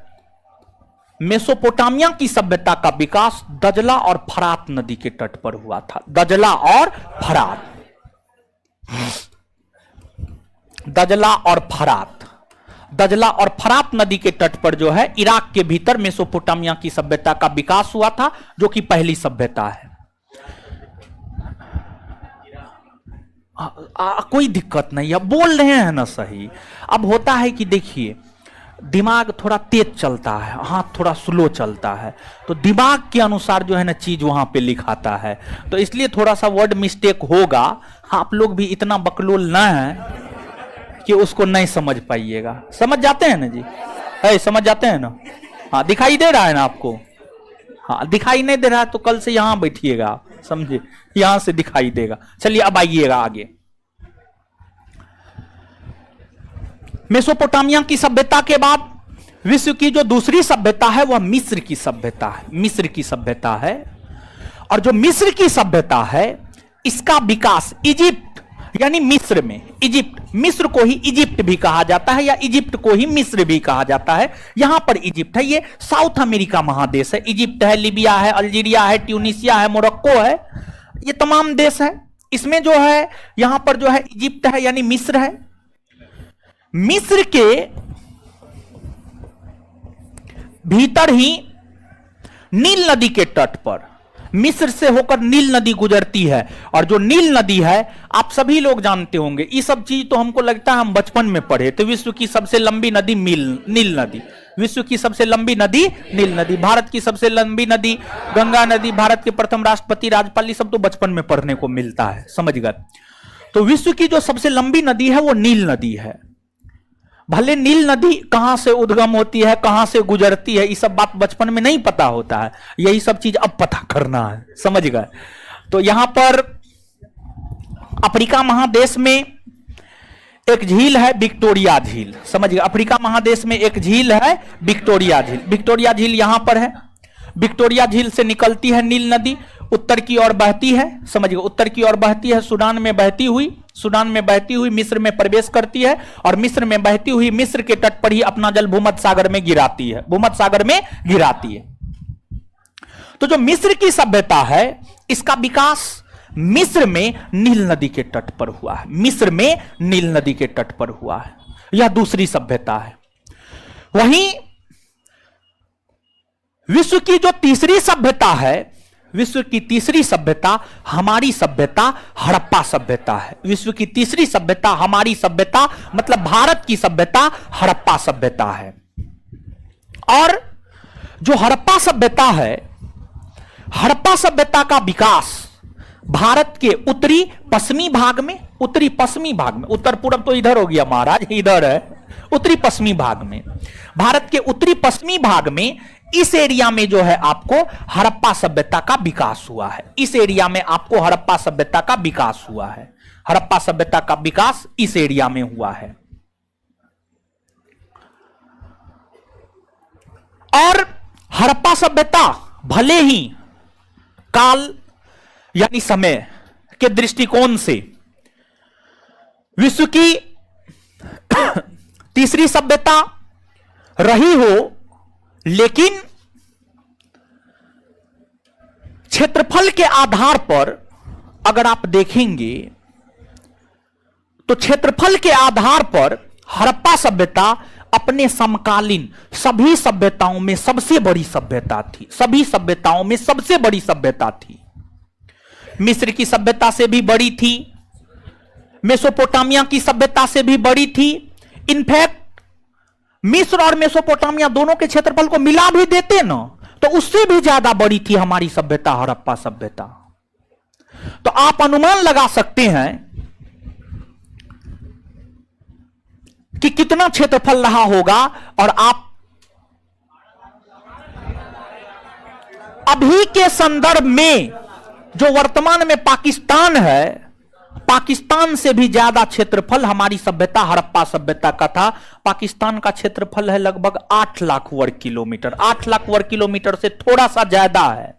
मेसोपोटामिया की सभ्यता का विकास दजला और फरात नदी के तट पर हुआ था। दजला और फरात, दजला और फरात, दजला और फरात नदी के तट पर जो है इराक के भीतर मेसोपोटामिया की सभ्यता का विकास हुआ था, जो कि पहली सभ्यता है। कोई दिक्कत नहीं है, बोल रहे हैं ना सही। अब होता है कि देखिए दिमाग थोड़ा तेज चलता है, हाथ थोड़ा स्लो चलता है, तो दिमाग के अनुसार जो है ना चीज वहां पे लिखाता है, तो इसलिए थोड़ा सा वर्ड मिस्टेक होगा। आप लोग भी इतना बकलोल ना है कि उसको नहीं समझ पाइएगा। समझ जाते हैं ना जी? है, समझ जाते हैं ना? हाँ, दिखाई दे रहा है ना आपको? हाँ, दिखाई नहीं दे रहा है तो कल से यहां बैठिएगा, समझे? यहां से दिखाई देगा। चलिए अब आइएगा आगे। मेसोपोटामिया की सभ्यता के बाद विश्व की जो दूसरी सभ्यता है वह मिस्र की सभ्यता है। मिस्र की सभ्यता है, और जो मिस्र की सभ्यता है इसका विकास इजिप्ट यानी मिस्र में, इजिप्ट, मिस्र को ही इजिप्ट भी कहा जाता है या इजिप्ट को ही मिस्र भी कहा जाता है। यहां पर इजिप्ट है, ये साउथ अमेरिका महादेश है। इजिप्ट है, लीबिया है, अल्जीरिया है, ट्यूनिसिया है, मोरक्को है, ये तमाम देश है। इसमें जो है यहां पर जो है इजिप्ट है यानी मिस्र है। मिस्र के भीतर ही नील नदी के तट पर, मिस्र से होकर नील नदी गुजरती है, और जो नील नदी है आप सभी लोग जानते होंगे। ये सब चीज तो हमको लगता है हम बचपन में पढ़े थे। विश्व की सबसे लंबी नदी नील नदी, विश्व की सबसे लंबी नदी नील नदी, भारत की सबसे लंबी नदी गंगा नदी, भारत के प्रथम राष्ट्रपति, राज्यपाल, ये सब तो बचपन में पढ़ने को मिलता है, समझ गए? तो विश्व की जो सबसे लंबी नदी है वो नील नदी है। भले नील नदी कहां से उद्गम होती है, कहां से गुजरती है, ये सब बात बचपन में नहीं पता होता है, यही सब चीज अब पता करना है, समझ गए? तो यहां पर अफ्रीका महादेश में एक झील है विक्टोरिया झील, समझ गए? अफ्रीका महादेश में एक झील है विक्टोरिया झील। विक्टोरिया झील यहां पर है। विक्टोरिया झील से निकलती है नील नदी, उत्तर की ओर बहती है, समझ गए? उत्तर की ओर बहती है, सूडान में बहती हुई मिस्र में प्रवेश करती है, और मिस्र में बहती हुई मिस्र के तट पर ही अपना जल भूमध्य सागर में गिराती है। तो जो मिस्र की सभ्यता है इसका विकास मिस्र में नील नदी के तट पर हुआ है। मिस्र में नील नदी के तट पर हुआ है, यह दूसरी सभ्यता है। वहीं विश्व की जो तीसरी सभ्यता है, विश्व की तीसरी सभ्यता हमारी सभ्यता हड़प्पा सभ्यता है। विश्व की तीसरी सभ्यता हमारी सभ्यता मतलब भारत की सभ्यता हड़प्पा सभ्यता है। और जो हड़प्पा सभ्यता है, हड़प्पा सभ्यता का विकास भारत के उत्तरी पश्चिमी भाग में, उत्तर पूर्व तो इधर हो गया महाराज, इधर है उत्तरी पश्चिमी भाग में, भारत के उत्तरी पश्चिमी भाग में इस एरिया में जो है आपको हड़प्पा सभ्यता का विकास हुआ है। इस एरिया में आपको हड़प्पा सभ्यता का विकास हुआ है। हड़प्पा सभ्यता का विकास इस एरिया में हुआ है। और हड़प्पा सभ्यता भले ही काल यानी समय के दृष्टिकोण से विश्व की तीसरी सभ्यता रही हो, लेकिन क्षेत्रफल के आधार पर अगर आप देखेंगे तो क्षेत्रफल के आधार पर हड़प्पा सभ्यता अपने समकालीन सभी सभ्यताओं में सबसे बड़ी सभ्यता थी। सभी सभ्यताओं में सबसे बड़ी सभ्यता थी। मिस्र की सभ्यता से भी बड़ी थी, मेसोपोटामिया की सभ्यता से भी बड़ी थी। इनफैक्ट मिस्र और मेसोपोटामिया दोनों के क्षेत्रफल को मिला भी देते ना तो उससे भी ज्यादा बड़ी थी हमारी सभ्यता, हड़प्पा सभ्यता। तो आप अनुमान लगा सकते हैं कि कितना क्षेत्रफल रहा होगा। और आप अभी के संदर्भ में जो वर्तमान में पाकिस्तान है, पाकिस्तान से भी ज्यादा क्षेत्रफल हमारी सभ्यता हड़प्पा सभ्यता का था। पाकिस्तान का क्षेत्रफल है लगभग 8 लाख वर्ग किलोमीटर, 8 लाख वर्ग किलोमीटर से थोड़ा सा ज्यादा है।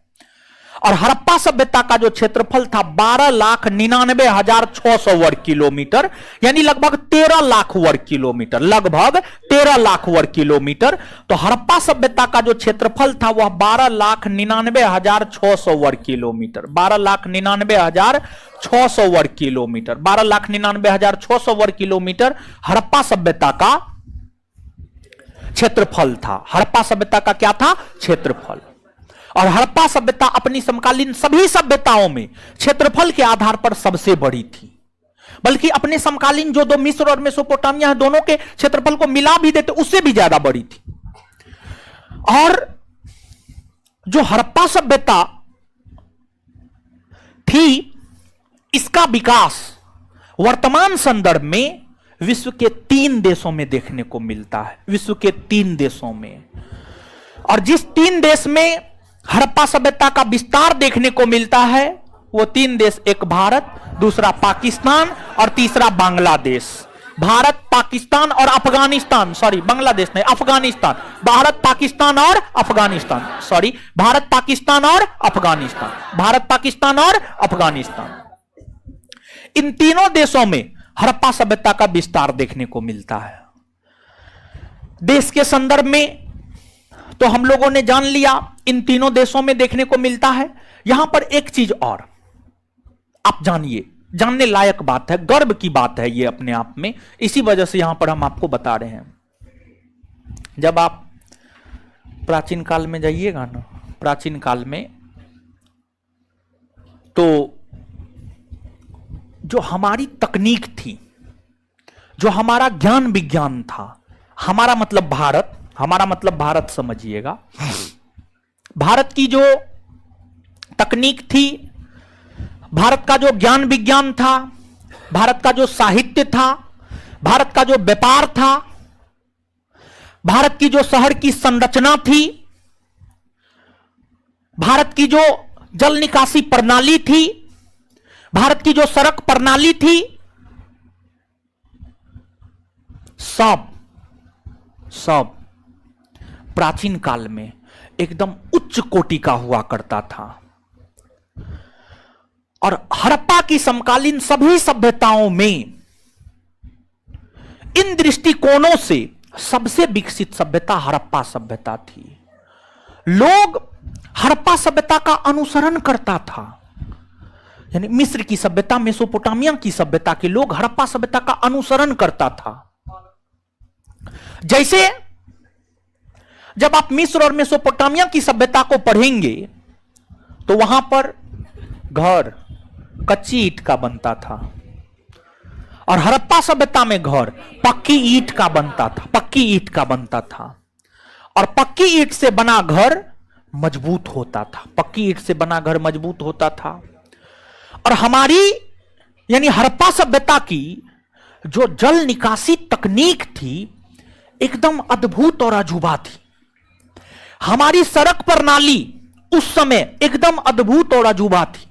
और हड़प्पा सभ्यता का जो क्षेत्रफल था 12,99,600 वर्ग किलोमीटर, यानी लगभग 13 लाख वर्ग किलोमीटर, लगभग 13 लाख वर्ग किलोमीटर। तो हड़प्पा सभ्यता का जो क्षेत्रफल था वह 12,99,600 वर्ग किलोमीटर, 12,99,600 वर्ग किलोमीटर, 12,99,600 वर्ग किलोमीटर हड़प्पा सभ्यता का क्षेत्रफल था। हड़प्पा सभ्यता का क्या था? क्षेत्रफल। और हड़प्पा सभ्यता अपनी समकालीन सभी सभ्यताओं में क्षेत्रफल के आधार पर सबसे बड़ी थी। बल्कि अपने समकालीन जो दो मिस्र और मेसोपोटामिया है, दोनों के क्षेत्रफल को मिला भी देते उससे भी ज्यादा बड़ी थी। और जो हड़प्पा सभ्यता थी, इसका विकास वर्तमान संदर्भ में विश्व के 3 देशों में देखने को मिलता है, विश्व के 3 देशों में। और जिस 3 देश में हड़प्पा सभ्यता का विस्तार देखने को मिलता है, वो 3 देश, एक भारत, दूसरा पाकिस्तान और तीसरा बांग्लादेश। भारत, पाकिस्तान और अफगानिस्तान, सॉरी बांग्लादेश नहीं, अफगानिस्तान। भारत, पाकिस्तान और अफगानिस्तान, सॉरी भारत, पाकिस्तान और अफगानिस्तान, भारत, पाकिस्तान और अफगानिस्तान। इन तीनों देशों में हड़प्पा सभ्यता का विस्तार देखने को मिलता है। देश के संदर्भ में तो हम लोगों ने जान लिया, इन तीनों देशों में देखने को मिलता है। यहां पर एक चीज और आप जानिए, जानने लायक बात है, गर्व की बात है ये अपने आप में, इसी वजह से यहां पर हम आपको बता रहे हैं। जब आप प्राचीन काल में जाइएगा ना, प्राचीन काल में, तो जो हमारी तकनीक थी, जो हमारा ज्ञान विज्ञान था, हमारा मतलब भारत, हमारा मतलब भारत समझिएगा, भारत की जो तकनीक थी, भारत का जो ज्ञान विज्ञान था, भारत का जो साहित्य था, भारत का जो व्यापार था, भारत की जो शहर की संरचना थी, भारत की जो जल निकासी प्रणाली थी, भारत की जो सड़क प्रणाली थी, सब प्राचीन काल में एकदम उच्च कोटि का हुआ करता था। और हड़प्पा की समकालीन सभी सभ्यताओं में इन दृष्टिकोणों से सबसे विकसित सभ्यता हड़प्पा सभ्यता थी। लोग हड़प्पा सभ्यता का अनुसरण करता था, यानी मिस्र की सभ्यता, मेसोपोटामिया की सभ्यता के लोग हड़प्पा सभ्यता का अनुसरण करता था। जैसे जब आप मिस्र और मेसोपोटामिया की सभ्यता को पढ़ेंगे तो वहां पर घर कच्ची ईंट का बनता था, और हड़प्पा सभ्यता में घर पक्की ईंट का बनता था, पक्की ईंट का बनता था। और पक्की ईंट से बना घर मजबूत होता था, पक्की ईंट से बना घर मजबूत होता था। और हमारी यानी हड़प्पा सभ्यता की जो जल निकासी तकनीक थी एकदम अद्भुत और अजूबा थी। हमारी सड़क प्रणाली उस समय एकदम अद्भुत और अजूबा थी,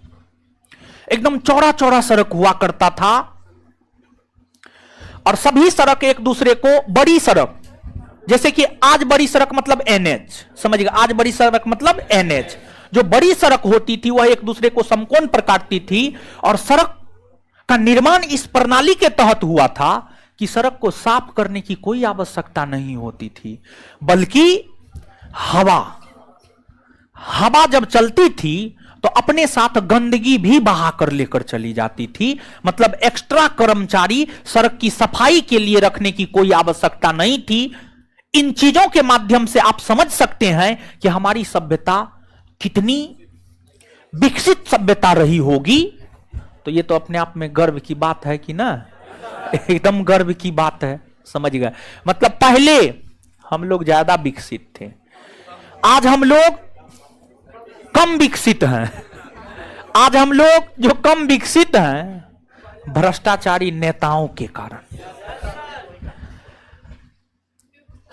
एकदम चौड़ा चौड़ा सड़क हुआ करता था, और सभी सड़क एक दूसरे को, बड़ी सड़क जैसे कि आज बड़ी सड़क मतलब एनएच, समझिएगा, आज बड़ी सड़क मतलब एनएच, जो बड़ी सड़क होती थी वह एक दूसरे को समकोण पर काटती थी। और सड़क का निर्माण इस प्रणाली के तहत हुआ था कि सड़क को साफ करने की कोई आवश्यकता नहीं होती थी, बल्कि हवा जब चलती थी तो अपने साथ गंदगी भी बहा कर लेकर चली जाती थी। मतलब एक्स्ट्रा कर्मचारी सड़क की सफाई के लिए रखने की कोई आवश्यकता नहीं थी। इन चीजों के माध्यम से आप समझ सकते हैं कि हमारी सभ्यता कितनी विकसित सभ्यता रही होगी। तो ये तो अपने आप में गर्व की बात है कि ना, एकदम गर्व की बात है, समझ गए। मतलब पहले हम लोग ज्यादा विकसित थे, आज हम लोग कम विकसित हैं। आज हम लोग जो कम विकसित हैं भ्रष्टाचारी नेताओं के कारण।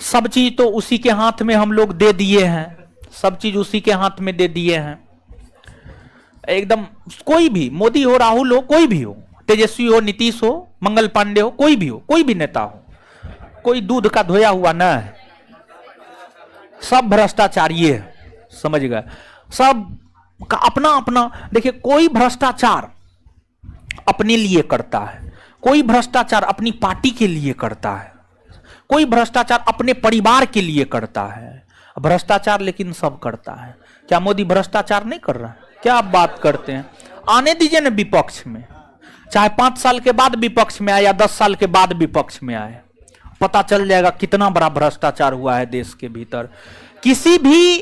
सब चीज तो उसी के हाथ में हम लोग दे दिए हैं, सब चीज उसी के हाथ में दे दिए हैं। एकदम कोई भी, मोदी हो, राहुल हो, कोई भी हो, तेजस्वी हो, नीतीश हो, मंगल पांडे हो, कोई भी हो, कोई भी नेता हो, कोई दूध का धोया हुआ ना है, सब भ्रष्टाचारी है, समझ गए। सब का अपना अपना, देखिए कोई भ्रष्टाचार अपने लिए करता है, कोई भ्रष्टाचार अपनी पार्टी के लिए करता है, कोई भ्रष्टाचार अपने परिवार के लिए करता है। भ्रष्टाचार लेकिन सब करता है। क्या मोदी भ्रष्टाचार नहीं कर रहा है? क्या आप बात करते हैं? आने दीजिए ना विपक्ष में, चाहे 5 साल के बाद विपक्ष में आए या 10 साल के बाद विपक्ष में आए, पता चल जाएगा कितना बड़ा भ्रष्टाचार हुआ है देश के भीतर। किसी भी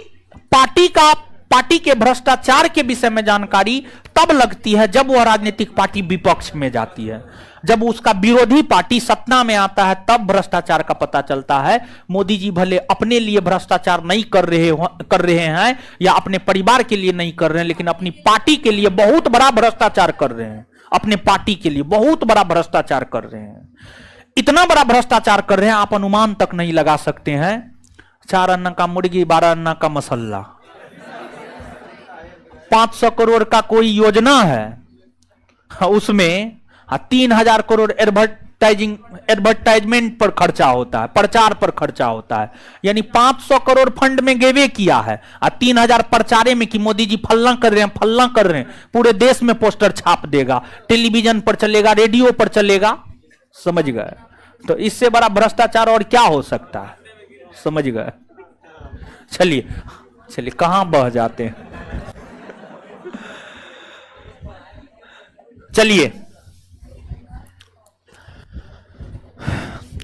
पार्टी का पार्टी के भ्रष्टाचार के विषय में जानकारी तब लगती है जब वह राजनीतिक पार्टी विपक्ष में जाती है। जब उसका विरोधी पार्टी सत्ता में आता है तब भ्रष्टाचार का पता चलता है। मोदी जी भले अपने लिए भ्रष्टाचार नहीं कर रहे हैं या अपने परिवार के लिए नहीं कर रहे हैं, लेकिन अपनी पार्टी के लिए बहुत बड़ा भ्रष्टाचार कर रहे हैं। अपने पार्टी के लिए बहुत बड़ा भ्रष्टाचार कर रहे हैं। इतना बड़ा भ्रष्टाचार कर रहे हैं आप अनुमान तक नहीं लगा सकते हैं। 4 अन्ना का मुर्गी 12 अन्ना का मसल्ला, 500 करोड़ का कोई योजना है, उसमें 3000 करोड़ एडवर्टाइजमेंट पर खर्चा होता है, प्रचार पर खर्चा होता है। यानी 500 करोड़ फंड में गेवे किया है और 3000 प्रचारे में कि मोदी जी फल्ला कर रहे हैं, फल्ला कर रहे हैं। पूरे देश में पोस्टर छाप देगा, टेलीविजन पर चलेगा, रेडियो पर चलेगा। समझ गए? तो इससे बड़ा भ्रष्टाचार और क्या हो सकता है? समझ गए? चलिए कहां बह जाते हैं। चलिए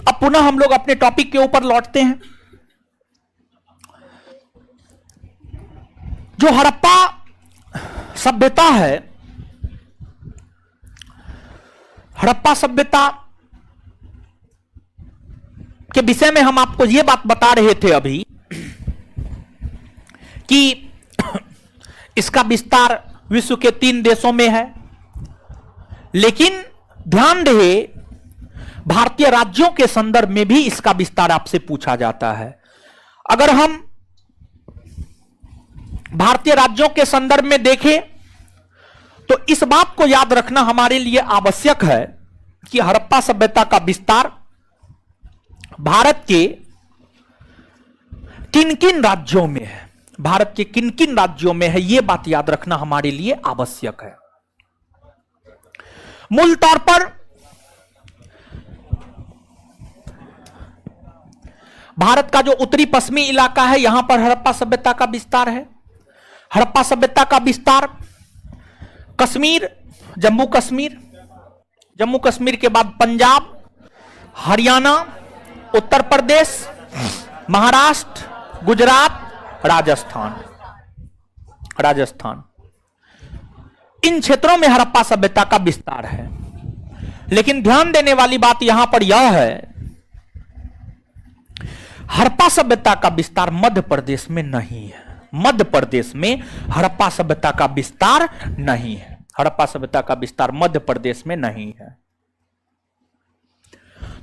अब पुनः हम लोग अपने टॉपिक के ऊपर लौटते हैं। जो हड़प्पा सभ्यता है, हड़प्पा सभ्यता के विषय में हम आपको यह बात बता रहे थे अभी कि इसका विस्तार विश्व के 3 देशों में है, लेकिन ध्यान रहे भारतीय राज्यों के संदर्भ में भी इसका विस्तार आपसे पूछा जाता है। अगर हम भारतीय राज्यों के संदर्भ में देखें तो इस बात को याद रखना हमारे लिए आवश्यक है कि हड़प्पा सभ्यता का विस्तार भारत के किन किन राज्यों में है, भारत के किन किन राज्यों में है, यह बात याद रखना हमारे लिए आवश्यक है। मूल तौर पर भारत का जो उत्तरी पश्चिमी इलाका है, यहां पर हड़प्पा सभ्यता का विस्तार है। हड़प्पा सभ्यता का विस्तार कश्मीर, जम्मू कश्मीर के बाद पंजाब, हरियाणा, उत्तर प्रदेश, महाराष्ट्र, गुजरात, राजस्थान, इन क्षेत्रों में हड़प्पा सभ्यता का विस्तार है। लेकिन ध्यान देने वाली बात यहां पर यह है, हड़प्पा सभ्यता का विस्तार मध्य प्रदेश में नहीं है। मध्य प्रदेश में हड़प्पा सभ्यता का विस्तार नहीं है। हड़प्पा सभ्यता का विस्तार मध्य प्रदेश में नहीं है।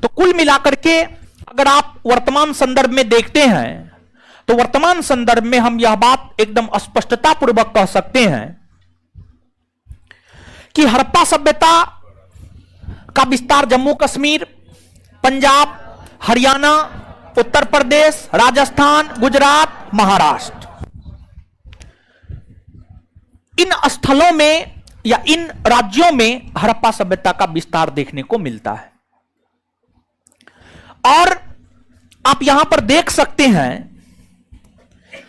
तो कुल मिलाकर के अगर आप वर्तमान संदर्भ में देखते हैं तो वर्तमान संदर्भ में हम यह बात एकदम स्पष्टता पूर्वक कह सकते हैं कि हड़प्पा सभ्यता का विस्तार जम्मू कश्मीर, पंजाब, हरियाणा, उत्तर प्रदेश, राजस्थान, गुजरात, महाराष्ट्र, इन स्थलों में या इन राज्यों में हड़प्पा सभ्यता का विस्तार देखने को मिलता है। और आप यहां पर देख सकते हैं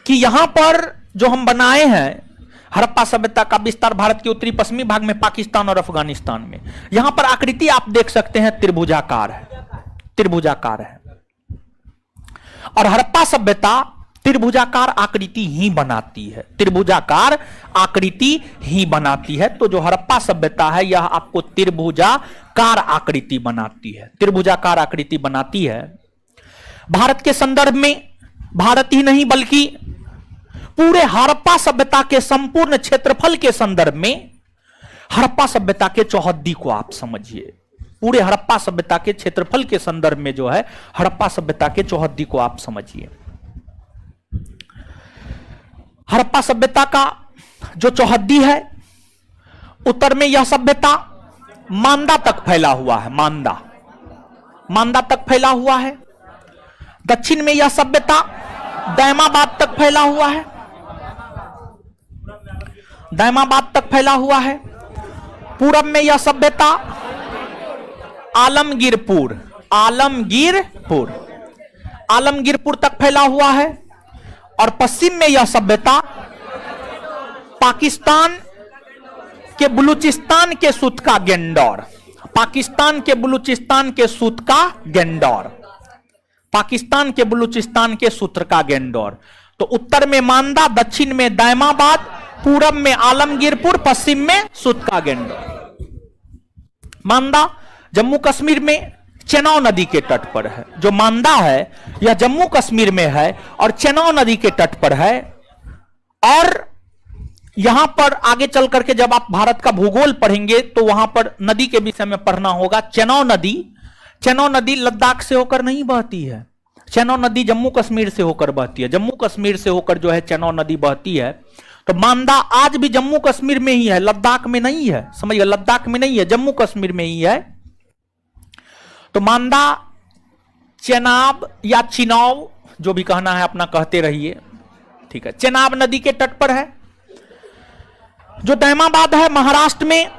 कि यहां पर जो हम बनाए हैं हड़प्पा सभ्यता का विस्तार भारत के उत्तरी पश्चिमी भाग में, पाकिस्तान और अफगानिस्तान में, यहां पर आकृति आप देख सकते हैं त्रिभुजाकार है। और हड़प्पा सभ्यता त्रिभुजाकार आकृति ही बनाती है। तो जो हड़प्पा सभ्यता है यह आपको त्रिभुजाकार आकृति बनाती है। भारत के संदर्भ में भारत ही नहीं बल्कि पूरे हड़प्पा सभ्यता के संपूर्ण क्षेत्रफल के संदर्भ में हड़प्पा सभ्यता के चौहद्दी को आप समझिए। पूरे हड़प्पा सभ्यता के क्षेत्रफल के संदर्भ में जो है हड़प्पा सभ्यता के चौहद्दी को आप समझिए। हड़प्पा सभ्यता का जो चौहद्दी है, उत्तर में यह सभ्यता मांदा तक फैला हुआ है, मांदा तक फैला हुआ है। दक्षिण में यह सभ्यता दैमाबाद तक फैला हुआ है, पूरब में यह सभ्यता आलमगीरपुर तक फैला हुआ है। और पश्चिम में यह सभ्यता पाकिस्तान के बलूचिस्तान के सूत का गेंडौर, पाकिस्तान के बलूचिस्तान के सूत्र का गेंडौर। तो उत्तर में मांदा, दक्षिण में दायमाबाद, पूरब में आलमगीरपुर, पश्चिम में सुतका गेंडोर। मांदा जम्मू कश्मीर में चेनाब नदी के तट पर है। जो मांदा है यह जम्मू कश्मीर में है और चेनाब नदी के तट पर है। और यहां पर आगे चल करके जब आप भारत का भूगोल पढ़ेंगे तो वहां पर नदी के विषय में पढ़ना होगा। चेनाब नदी लद्दाख से होकर नहीं बहती है। चेनाब नदी जम्मू कश्मीर से होकर बहती है। जम्मू कश्मीर से होकर जो है चेनाब नदी बहती है। तो मांदा आज भी जम्मू कश्मीर में ही है, लद्दाख में नहीं है। समझिए, लद्दाख में नहीं है, जम्मू कश्मीर में ही है। तो मांदा, चेनाब या चिनाब, जो भी कहना है अपना कहते रहिए, ठीक है, चेनाब नदी के तट पर है। जो दायमाबाद है महाराष्ट्र में,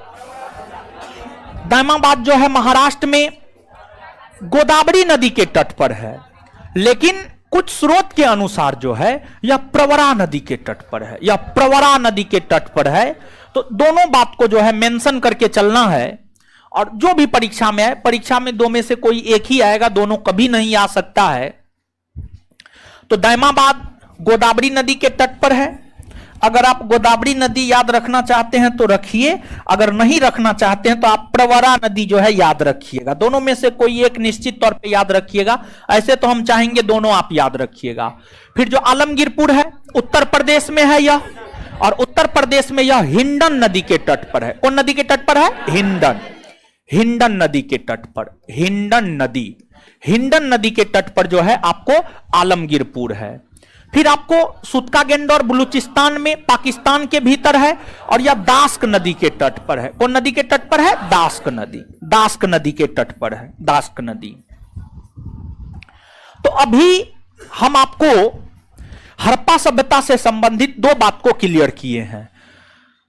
दायमाबाद जो है महाराष्ट्र में गोदावरी नदी के तट पर है। लेकिन कुछ स्रोत के अनुसार जो है यह प्रवरा नदी के तट पर है, यह प्रवरा नदी के तट पर है। तो दोनों बात को जो है मेंशन करके चलना है। और जो भी परीक्षा में है, परीक्षा में दो में से कोई एक ही आएगा, दोनों कभी नहीं आ सकता है। तो दायमाबाद गोदावरी नदी के तट पर है। अगर आप गोदावरी नदी याद रखना चाहते हैं तो रखिए, अगर नहीं रखना चाहते हैं तो आप प्रवरा नदी जो है याद रखिएगा। दोनों में से कोई एक निश्चित तौर पे याद रखिएगा। ऐसे तो हम चाहेंगे दोनों आप याद रखिएगा। फिर जो आलमगीरपुर है उत्तर प्रदेश में है यह, और उत्तर प्रदेश में यह हिंडन नदी के तट पर है। कौन नदी के तट पर है? हिंडन नदी के तट पर। हिंडन नदी के तट पर जो है आपको आलमगीरपुर है। फिर आपको सुतका गेंडोर बलूचिस्तान में, पाकिस्तान के भीतर है, और यह दास्क नदी के तट पर है। कौन नदी के तट पर है? दास्क नदी के तट पर है, दास्क नदी। तो अभी हम आपको हड़प्पा सभ्यता से संबंधित दो बात को क्लियर किए हैं।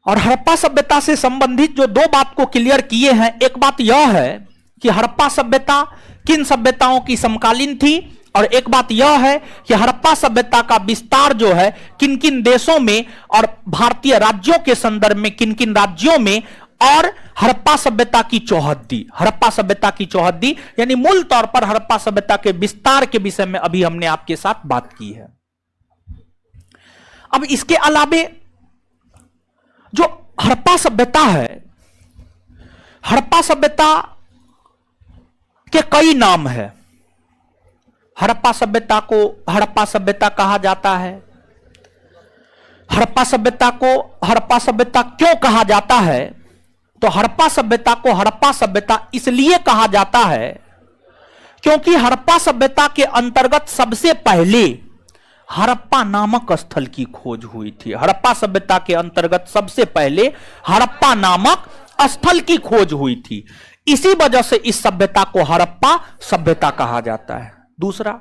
और हड़प्पा सभ्यता से संबंधित जो दो बात को क्लियर किए हैं, एक बात यह है कि हड़प्पा सभ्यता किन सभ्यताओं की समकालीन थी, और एक बात यह है कि हड़प्पा सभ्यता का विस्तार जो है किन किन देशों में और भारतीय राज्यों के संदर्भ में किन किन राज्यों में, और हड़प्पा सभ्यता की चौहद्दी यानी मूल तौर पर हड़प्पा सभ्यता के विस्तार के विषय में अभी हमने आपके साथ बात की है। अब इसके अलावे जो हड़प्पा सभ्यता है, हड़प्पा सभ्यता के कई नाम है। हड़प्पा सभ्यता को हड़प्पा सभ्यता कहा जाता है। हड़प्पा सभ्यता को हड़प्पा सभ्यता क्यों कहा जाता है? तो हड़प्पा सभ्यता को हड़प्पा सभ्यता इसलिए कहा जाता है क्योंकि हड़प्पा सभ्यता के अंतर्गत सबसे पहले हड़प्पा नामक स्थल की खोज हुई थी। हड़प्पा सभ्यता के अंतर्गत सबसे पहले हड़प्पा नामक स्थल की खोज हुई थी। इसी वजह से इस सभ्यता को हड़प्पा सभ्यता कहा जाता है। दूसरा,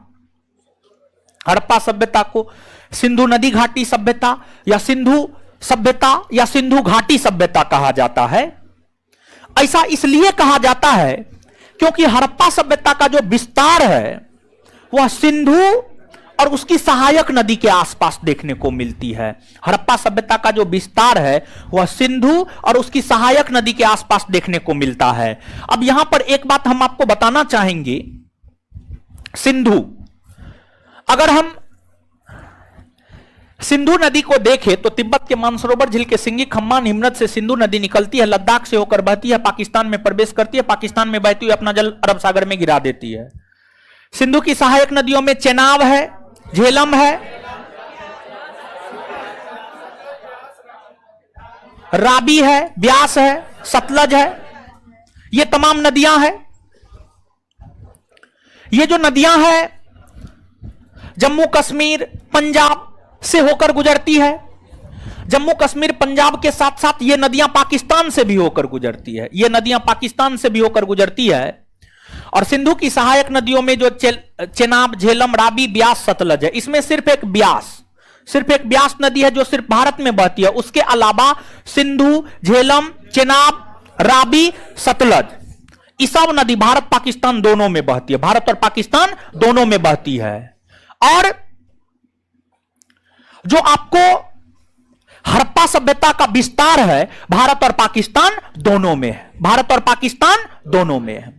हड़प्पा सभ्यता को सिंधु नदी घाटी सभ्यता या सिंधु सभ्यता या सिंधु घाटी सभ्यता कहा जाता है। ऐसा इसलिए कहा जाता है क्योंकि हड़प्पा सभ्यता का जो विस्तार है वह सिंधु और उसकी सहायक नदी के आसपास देखने को मिलती है। हड़प्पा सभ्यता का जो विस्तार है वह सिंधु और उसकी सहायक नदी के आसपास देखने को मिलता है। अब यहां पर एक बात हम आपको बताना चाहेंगे। सिंधु, अगर हम सिंधु नदी को देखें तो तिब्बत के मानसरोवर झील के सिंगी खम्मान हिमनद से सिंधु नदी निकलती है, लद्दाख से होकर बहती है, पाकिस्तान में प्रवेश करती है, पाकिस्तान में बहती हुई अपना जल अरब सागर में गिरा देती है। सिंधु की सहायक नदियों में चेनाब है, झेलम है, राबी है, ब्यास है, सतलज है। ये तमाम नदियां हैं। ये जो नदियां हैं जम्मू कश्मीर पंजाब से होकर गुजरती है। जम्मू कश्मीर पंजाब के साथ साथ ये नदियां पाकिस्तान से भी होकर गुजरती है। ये नदियां पाकिस्तान से भी होकर गुजरती है। और सिंधु की सहायक नदियों में जो चेनाब, झेलम, राबी, ब्यास, सतलज है, इसमें सिर्फ एक ब्यास नदी है जो सिर्फ भारत में बहती है। उसके अलावा सिंधु, झेलम, चेनाब, राबी, सतलज, ये सब नदी भारत पाकिस्तान दोनों में बहती है। भारत और पाकिस्तान दोनों में बहती है। और जो आपको हड़प्पा सभ्यता का विस्तार है भारत और पाकिस्तान दोनों में है। भारत और पाकिस्तान दोनों में है।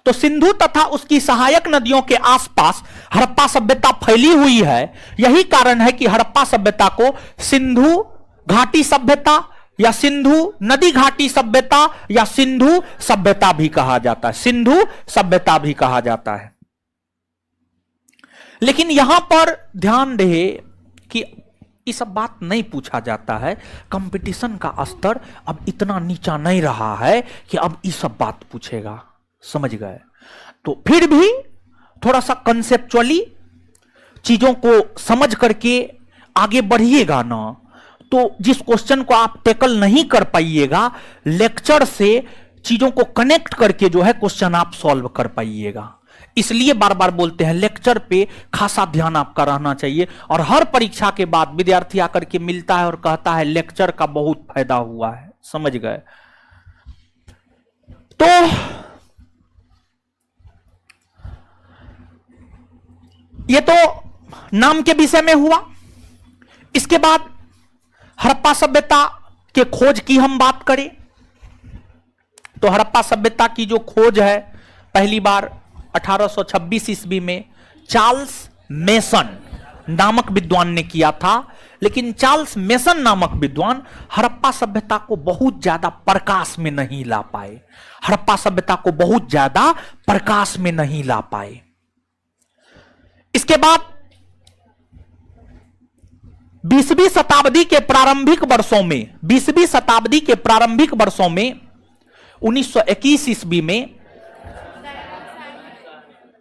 तो सिंधु तथा उसकी सहायक नदियों के आसपास हड़प्पा सभ्यता फैली हुई है। यही कारण है कि हड़प्पा सभ्यता को सिंधु घाटी सभ्यता या सिंधु नदी घाटी सभ्यता या सिंधु सभ्यता भी कहा जाता है, सिंधु सभ्यता भी कहा जाता है। लेकिन यहां पर ध्यान रहे कि ये सब बात नहीं पूछा जाता है। कंपटीशन का स्तर अब इतना नीचा नहीं रहा है कि अब ये सब बात पूछेगा, समझ गए? तो फिर भी थोड़ा सा कंसेप्चुअली चीजों को समझ करके आगे बढ़िएगा ना, तो जिस क्वेश्चन को आप टैकल नहीं कर पाइएगा, लेक्चर से चीजों को कनेक्ट करके जो है क्वेश्चन आप सॉल्व कर पाइएगा। इसलिए बार बार बोलते हैं लेक्चर पे खासा ध्यान आपका रहना चाहिए। और हर परीक्षा के बाद विद्यार्थी आकर के मिलता है और कहता है लेक्चर का बहुत फायदा हुआ है, समझ गए? तो ये तो नाम के विषय में हुआ। इसके बाद हड़प्पा सभ्यता के खोज की हम बात करें तो हड़प्पा सभ्यता की जो खोज है पहली बार 1826 ईस्वी में चार्ल्स मेसन नामक विद्वान ने किया था। लेकिन चार्ल्स मेसन नामक विद्वान हड़प्पा सभ्यता को बहुत ज्यादा प्रकाश में नहीं ला पाए, हड़प्पा सभ्यता को बहुत ज्यादा प्रकाश में नहीं ला पाए। इसके बाद 20वीं शताब्दी के प्रारंभिक वर्षों में 20वीं शताब्दी के प्रारंभिक वर्षों में 1921 ईस्वी में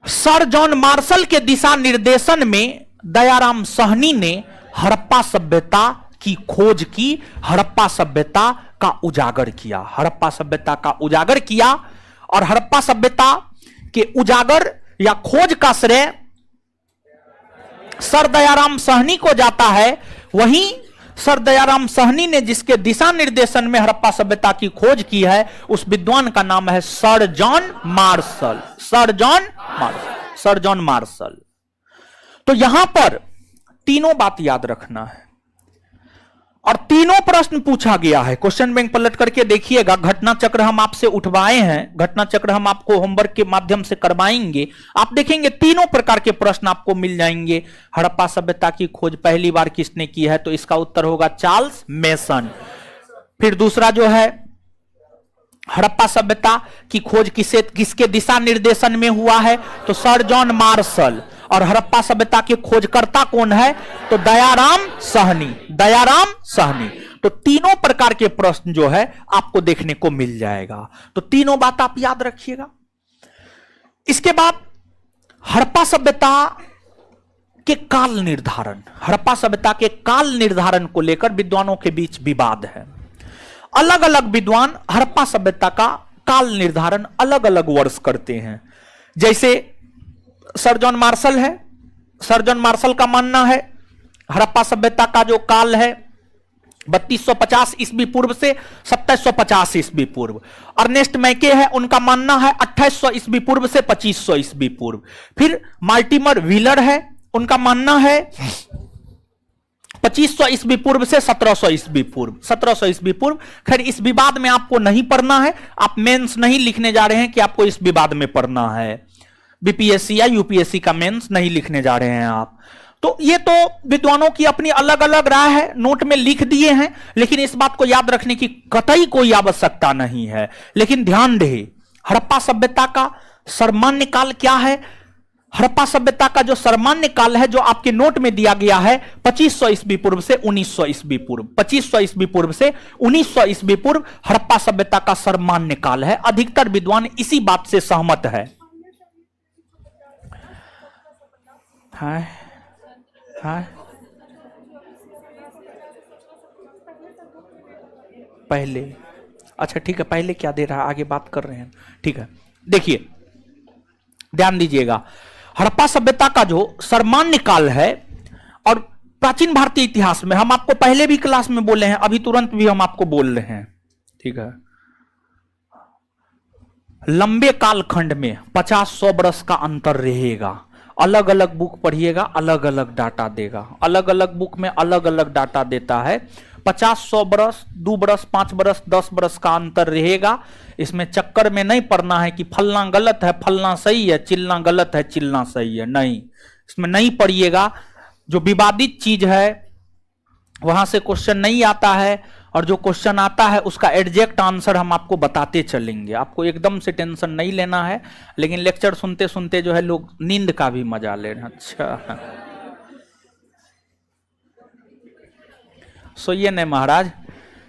सर जॉन मार्शल के दिशा निर्देशन में दयाराम साहनी ने हड़प्पा सभ्यता की खोज की, हड़प्पा सभ्यता का उजागर किया, हड़प्पा सभ्यता का उजागर किया। और हड़प्पा सभ्यता के उजागर या खोज का श्रेय सर दयाराम साहनी को जाता है। वहीं सर दयाराम साहनी ने जिसके दिशा निर्देशन में हड़प्पा सभ्यता की खोज की है उस विद्वान का नाम है sir John Marshall, sir John Marshall, sir John Marshall. तो यहां पर तीनों बात याद रखना है और तीनों प्रश्न पूछा गया है। क्वेश्चन बैंक पलट करके देखिएगा, घटना चक्र हम आपसे उठवाए हैं, घटना चक्र हम आपको होमवर्क के माध्यम से करवाएंगे। आप देखेंगे तीनों प्रकार के प्रश्न आपको मिल जाएंगे। हड़प्पा सभ्यता की खोज पहली बार किसने की है तो इसका उत्तर होगा चार्ल्स मेसन। फिर दूसरा जो है हड़प्पा सभ्यता की खोज किसके दिशा निर्देशन में हुआ है तो सर जॉन मार्शल। और हड़प्पा सभ्यता के खोजकर्ता कौन है तो दयाराम साहनी, दयाराम साहनी। तो तीनों प्रकार के प्रश्न जो है आपको देखने को मिल जाएगा। तो तीनों बात आप याद रखिएगा। इसके बाद हड़प्पा सभ्यता के काल निर्धारण, हड़प्पा सभ्यता के काल निर्धारण को लेकर विद्वानों के बीच विवाद है। अलग अलग विद्वान हड़प्पा सभ्यता का काल निर्धारण अलग अलग वर्ष करते हैं। जैसे सर जॉन मार्शल है, सर जॉन मार्शल का मानना है हड़प्पा सभ्यता का जो काल है 3250 ईस्वी पूर्व से 2750 ईस्वी पूर्व। अर्नेस्ट मैके है, उनका मानना है 2800 ईस्वी पूर्व से 2500 ईस्वी पूर्व। फिर मार्टिमर व्हीलर है, उनका मानना है 2500 ईस्वी पूर्व से 1700 ईस्वी पूर्व, 1700 ईस्वी पूर्व। खैर इस विवाद में आपको नहीं पढ़ना है, आप मेंस नहीं लिखने जा रहे हैं कि आपको इस विवाद में पढ़ना है। बीपीएससी या यूपीएससी का मेंस नहीं लिखने जा रहे हैं आप। तो ये तो विद्वानों की अपनी अलग अलग राय है, नोट में लिख दिए हैं। लेकिन इस बात को याद रखने की कतई कोई आवश्यकता नहीं है। लेकिन ध्यान रहे हड़प्पा सभ्यता का सामान्य काल क्या है। हड़प्पा सभ्यता का जो सामान्य काल है जो आपके नोट में दिया गया है 2500 ईस्वी पूर्व से 1900 ईस्वी पूर्व, 2500 ईस्वी पूर्व से 1900 ईस्वी पूर्व हड़प्पा सभ्यता का सामान्य काल है। अधिकतर विद्वान इसी बात से सहमत है। हाय हाय पहले, अच्छा ठीक है, पहले क्या दे रहा है आगे बात कर रहे हैं, ठीक है। देखिए ध्यान दीजिएगा, हड़प्पा सभ्यता का जो सामान्य काल है और प्राचीन भारतीय इतिहास में हम आपको पहले भी क्लास में बोले हैं, अभी तुरंत भी हम आपको बोल रहे हैं, ठीक है। लंबे कालखंड में 50-100 वर्ष का अंतर रहेगा। अलग अलग बुक पढ़िएगा, अलग अलग डाटा देगा, अलग अलग बुक में अलग अलग डाटा देता है। 50-100 बरस, 2 बरस, 5 बरस, 10 बरस का अंतर रहेगा। इसमें चक्कर में नहीं पड़ना है कि फलना गलत है फलना सही है, चिलना गलत है चिलना सही है, नहीं, इसमें नहीं पड़िएगा। जो विवादित चीज है वहां से क्वेश्चन नहीं आता है, और जो क्वेश्चन आता है उसका एग्जैक्ट आंसर हम आपको बताते चलेंगे। आपको एकदम से टेंशन नहीं लेना है, लेकिन लेक्चर सुनते सुनते जो है लोग नींद का भी मजा ले रहे हैं। अच्छा, सोइए नहीं महाराज,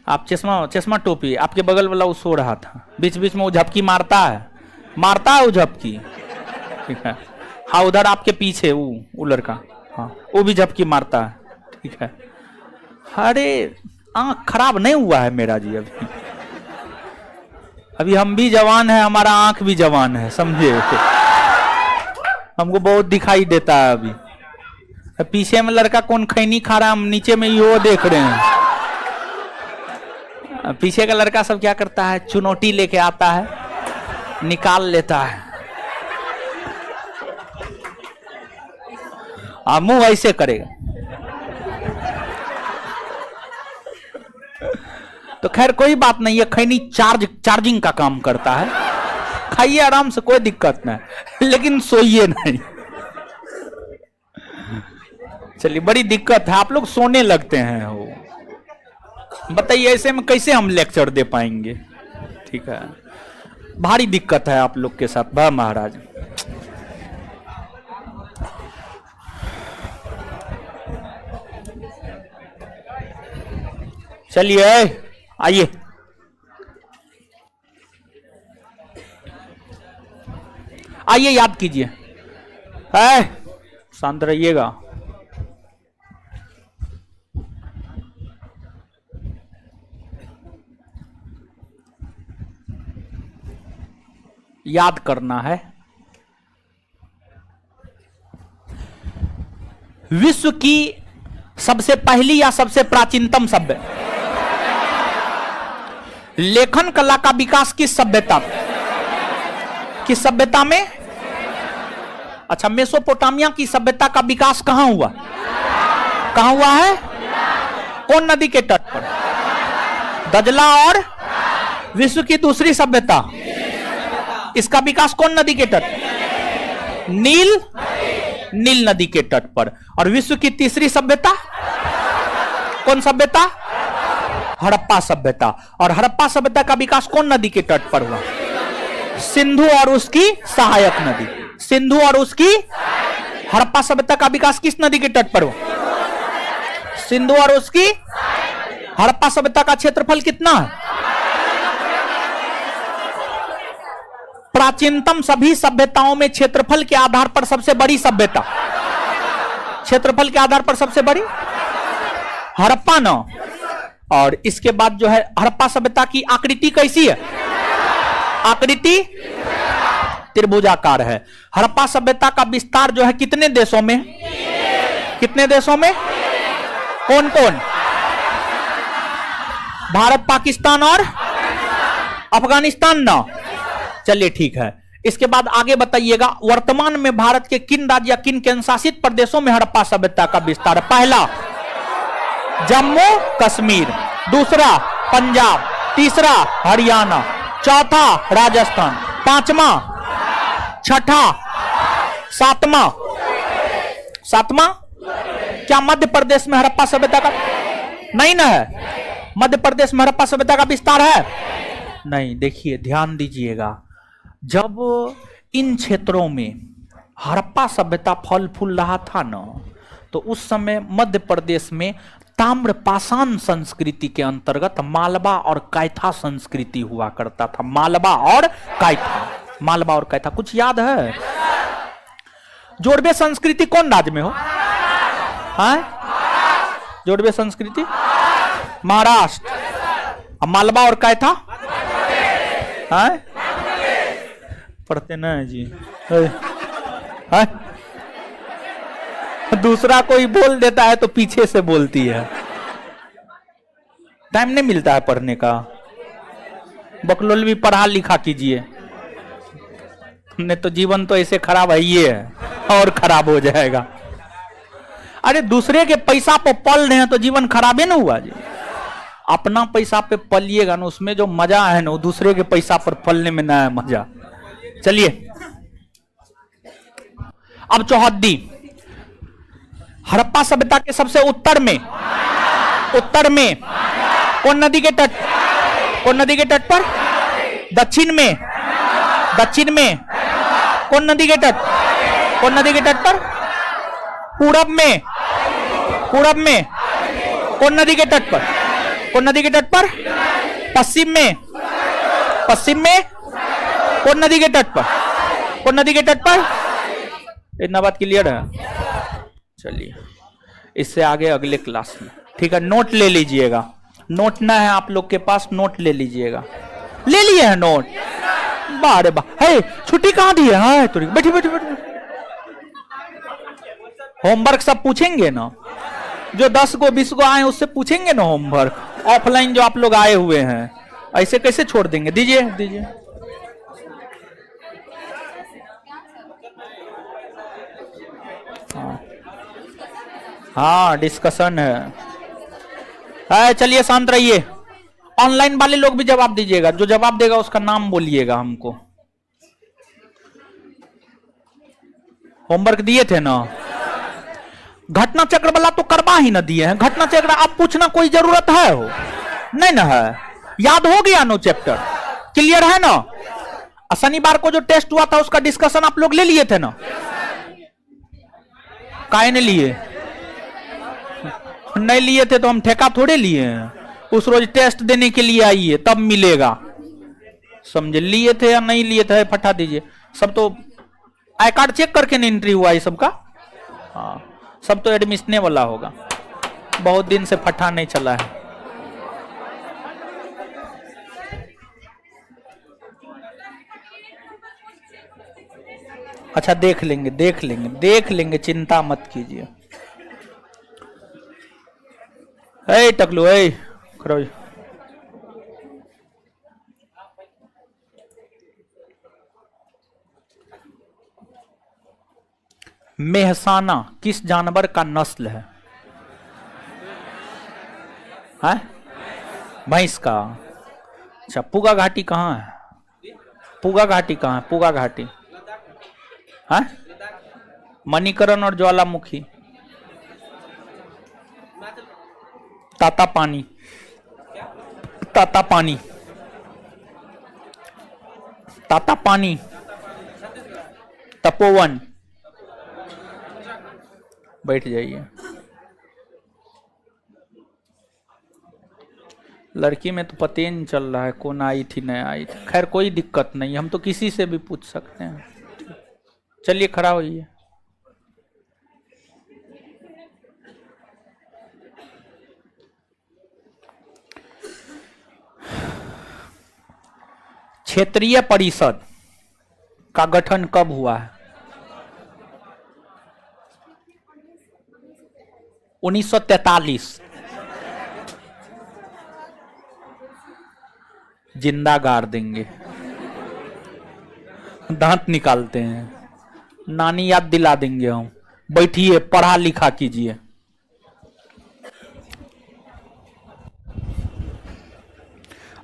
आप चश्मा टोपी, आपके बगल वाला वो सो रहा था, बीच बीच में वो झपकी मारता है वो झपकी, ठीक है। हाँ, उधर आपके पीछे वो लड़का, हाँ, वो भी झपकी मारता है, ठीक है। अरे आंख खराब नहीं हुआ है मेरा जी, अभी हम भी जवान है, हमारा आंख भी जवान है, समझे। हमको बहुत दिखाई देता है। अभी पीछे में लड़का कौन खैनी खा रहा है, हम नीचे में यो देख रहे हैं। पीछे का लड़का सब क्या करता है, चुनौती लेके आता है, निकाल लेता है, मुंह ऐसे करेगा। तो खैर कोई बात नहीं है, खैनी चार्जिंग का काम करता है, खाइए आराम से, कोई दिक्कत नहीं, लेकिन सोइए नहीं। चलिए, बड़ी दिक्कत है, आप लोग सोने लगते हैं। हो बताइए, ऐसे में कैसे हम लेक्चर दे पाएंगे, ठीक है। भारी दिक्कत है आप लोग के साथ, वाह महाराज। चलिए आइए, आइए याद कीजिए, शांत रहिएगा। याद करना है। विश्व की सबसे पहली या सबसे प्राचीनतम सभ्यता, लेखन कला का विकास किस सभ्यता में? अच्छा, मेसोपोटामिया की सभ्यता का विकास कहां हुआ? कहां हुआ है? कौन नदी के तट पर? दजला। और विश्व की दूसरी सभ्यता, इसका विकास कौन नदी के तट? नील नदी के तट पर। और विश्व की तीसरी सभ्यता कौन सभ्यता? हड़प्पा सभ्यता। और हड़प्पा सभ्यता का विकास कौन नदी के तट पर हुआ? सिंधु और उसकी सहायक नदी। सिंधु और उसकी, हड़प्पा सभ्यता का विकास किस नदी के तट पर हुआ? सिंधु और उसकी। हड़प्पा सभ्यता का क्षेत्रफल कितना है? प्राचीनतम सभी सभ्यताओं में क्षेत्रफल के आधार पर सबसे बड़ी सभ्यता, क्षेत्रफल के आधार पर सबसे बड़ी हड़प्पा न। और इसके बाद जो है हड़प्पा सभ्यता की आकृति कैसी है? आकृति त्रिभुजाकार है। हड़प्पा सभ्यता का विस्तार जो है कितने देशों में? कितने देशों में? कौन कौन? भारत, पाकिस्तान और अफगानिस्तान न। चलिए ठीक है। इसके बाद आगे बताइएगा, वर्तमान में भारत के किन राज्य या किन केंद्र शासित प्रदेशों में हड़प्पा सभ्यता का विस्तार है? पहला जम्मू कश्मीर, दूसरा पंजाब, तीसरा हरियाणा, चौथा राजस्थान, पांचवा, छठा, सातवां क्या मध्य प्रदेश में हड़प्पा सभ्यता का नहीं ना है? मध्य प्रदेश में हड़प्पा सभ्यता का विस्तार है नहीं। देखिए ध्यान दीजिएगा, जब इन क्षेत्रों में हड़प्पा सभ्यता फल फूल रहा था ना, तो उस समय मध्य प्रदेश में ताम्रपाषाण संस्कृति के अंतर्गत मालवा और कैथा संस्कृति हुआ करता था। मालवा और कैथा कुछ याद है? जोड़वे संस्कृति कौन राज्य में हो? जोड़वे संस्कृति महाराष्ट्र। मालवा और कैथा पढ़ते ना है जी। दूसरा कोई बोल देता है तो पीछे से बोलती है, टाइम नहीं मिलता है पढ़ने का। बकलोल भी पढ़ा लिखा कीजिए, नहीं तो जीवन तो ऐसे खराब है, ये है और खराब हो जाएगा। अरे दूसरे के पैसा पर पल रहे हैं तो जीवन खराब ही ना हुआ जी। अपना पैसा पे पलिएगा ना, उसमें जो मजा है ना वो दूसरे के पैसा पर पलने में ना है मजा। चलिए अब चौहद्दी। हड़प्पा सभ्यता के सबसे उत्तर में कौन नदी के तट, कौन नदी के तट पर? दक्षिण में कौन नदी के तट, कौन नदी के तट पर? पूरब में कौन नदी के तट पर, कौन नदी के तट पर? पश्चिम में कौन नदी के तट पर, कौन नदी के तट पर? इतना बात क्लियर है? चलिए इससे आगे अगले क्लास में, ठीक है? नोट ले लीजिएगा, नोट ना है आप लोग के पास, नोट ले लीजिएगा। ले लिए हैं नोट? बारे बा, है छुट्टी कहाँ दी है? हाँ तो बैठी। होमवर्क सब पूछेंगे ना, जो 10 को 20 को आए उससे पूछेंगे ना होमवर्क, ऑफलाइन जो आप लोग आए हुए हैं, ऐसे कैसे छोड़ देंगे? दीजिए। हाँ डिस्कशन है। चलिए शांत रहिए। ऑनलाइन वाले लोग भी जवाब दीजिएगा, जो जवाब देगा उसका नाम बोलिएगा हमको। होमवर्क दिए थे ना? घटना चक्र वाला तो करवा ही ना दिए हैं। घटना चक्र आप पूछना कोई जरूरत है हो? नहीं ना है, याद हो गया नो चैप्टर, क्लियर है ना? शनिवार को जो टेस्ट हुआ था उसका डिस्कशन आप लोग ले लिए थे ना? काहे ने लिए? नहीं लिए थे तो हम ठेका थोड़े लिए हैं, उस रोज टेस्ट देने के लिए आइए तब मिलेगा, समझे? लिए थे या नहीं लिए थे फटा दीजिए। सब तो आई कार्ड चेक करके नहीं एंट्री हुआ है सबका। हाँ सब तो एडमिशने वाला होगा, बहुत दिन से फटा नहीं चला है। अच्छा देख लेंगे, चिंता मत कीजिए। ए टकलू ए खड़ो। मेहसाना किस जानवर का नस्ल है? भैंस का। अच्छा पूगा घाटी कहाँ है? पूगा घाटी है? मणिकरण और ज्वालामुखी। ताता पानी, तपोवन। बैठ जाइए। लड़की में तो पता नहीं चल रहा है कौन आई थी नहीं आई थी। खैर कोई दिक्कत नहीं, हम तो किसी से भी पूछ सकते हैं। चलिए खड़ा होइए। क्षेत्रीय परिषद का गठन कब हुआ है? 1943। जिंदा गाड़ देंगे, दांत निकालते हैं, नानी याद दिला देंगे हम। बैठिए पढ़ा लिखा कीजिए।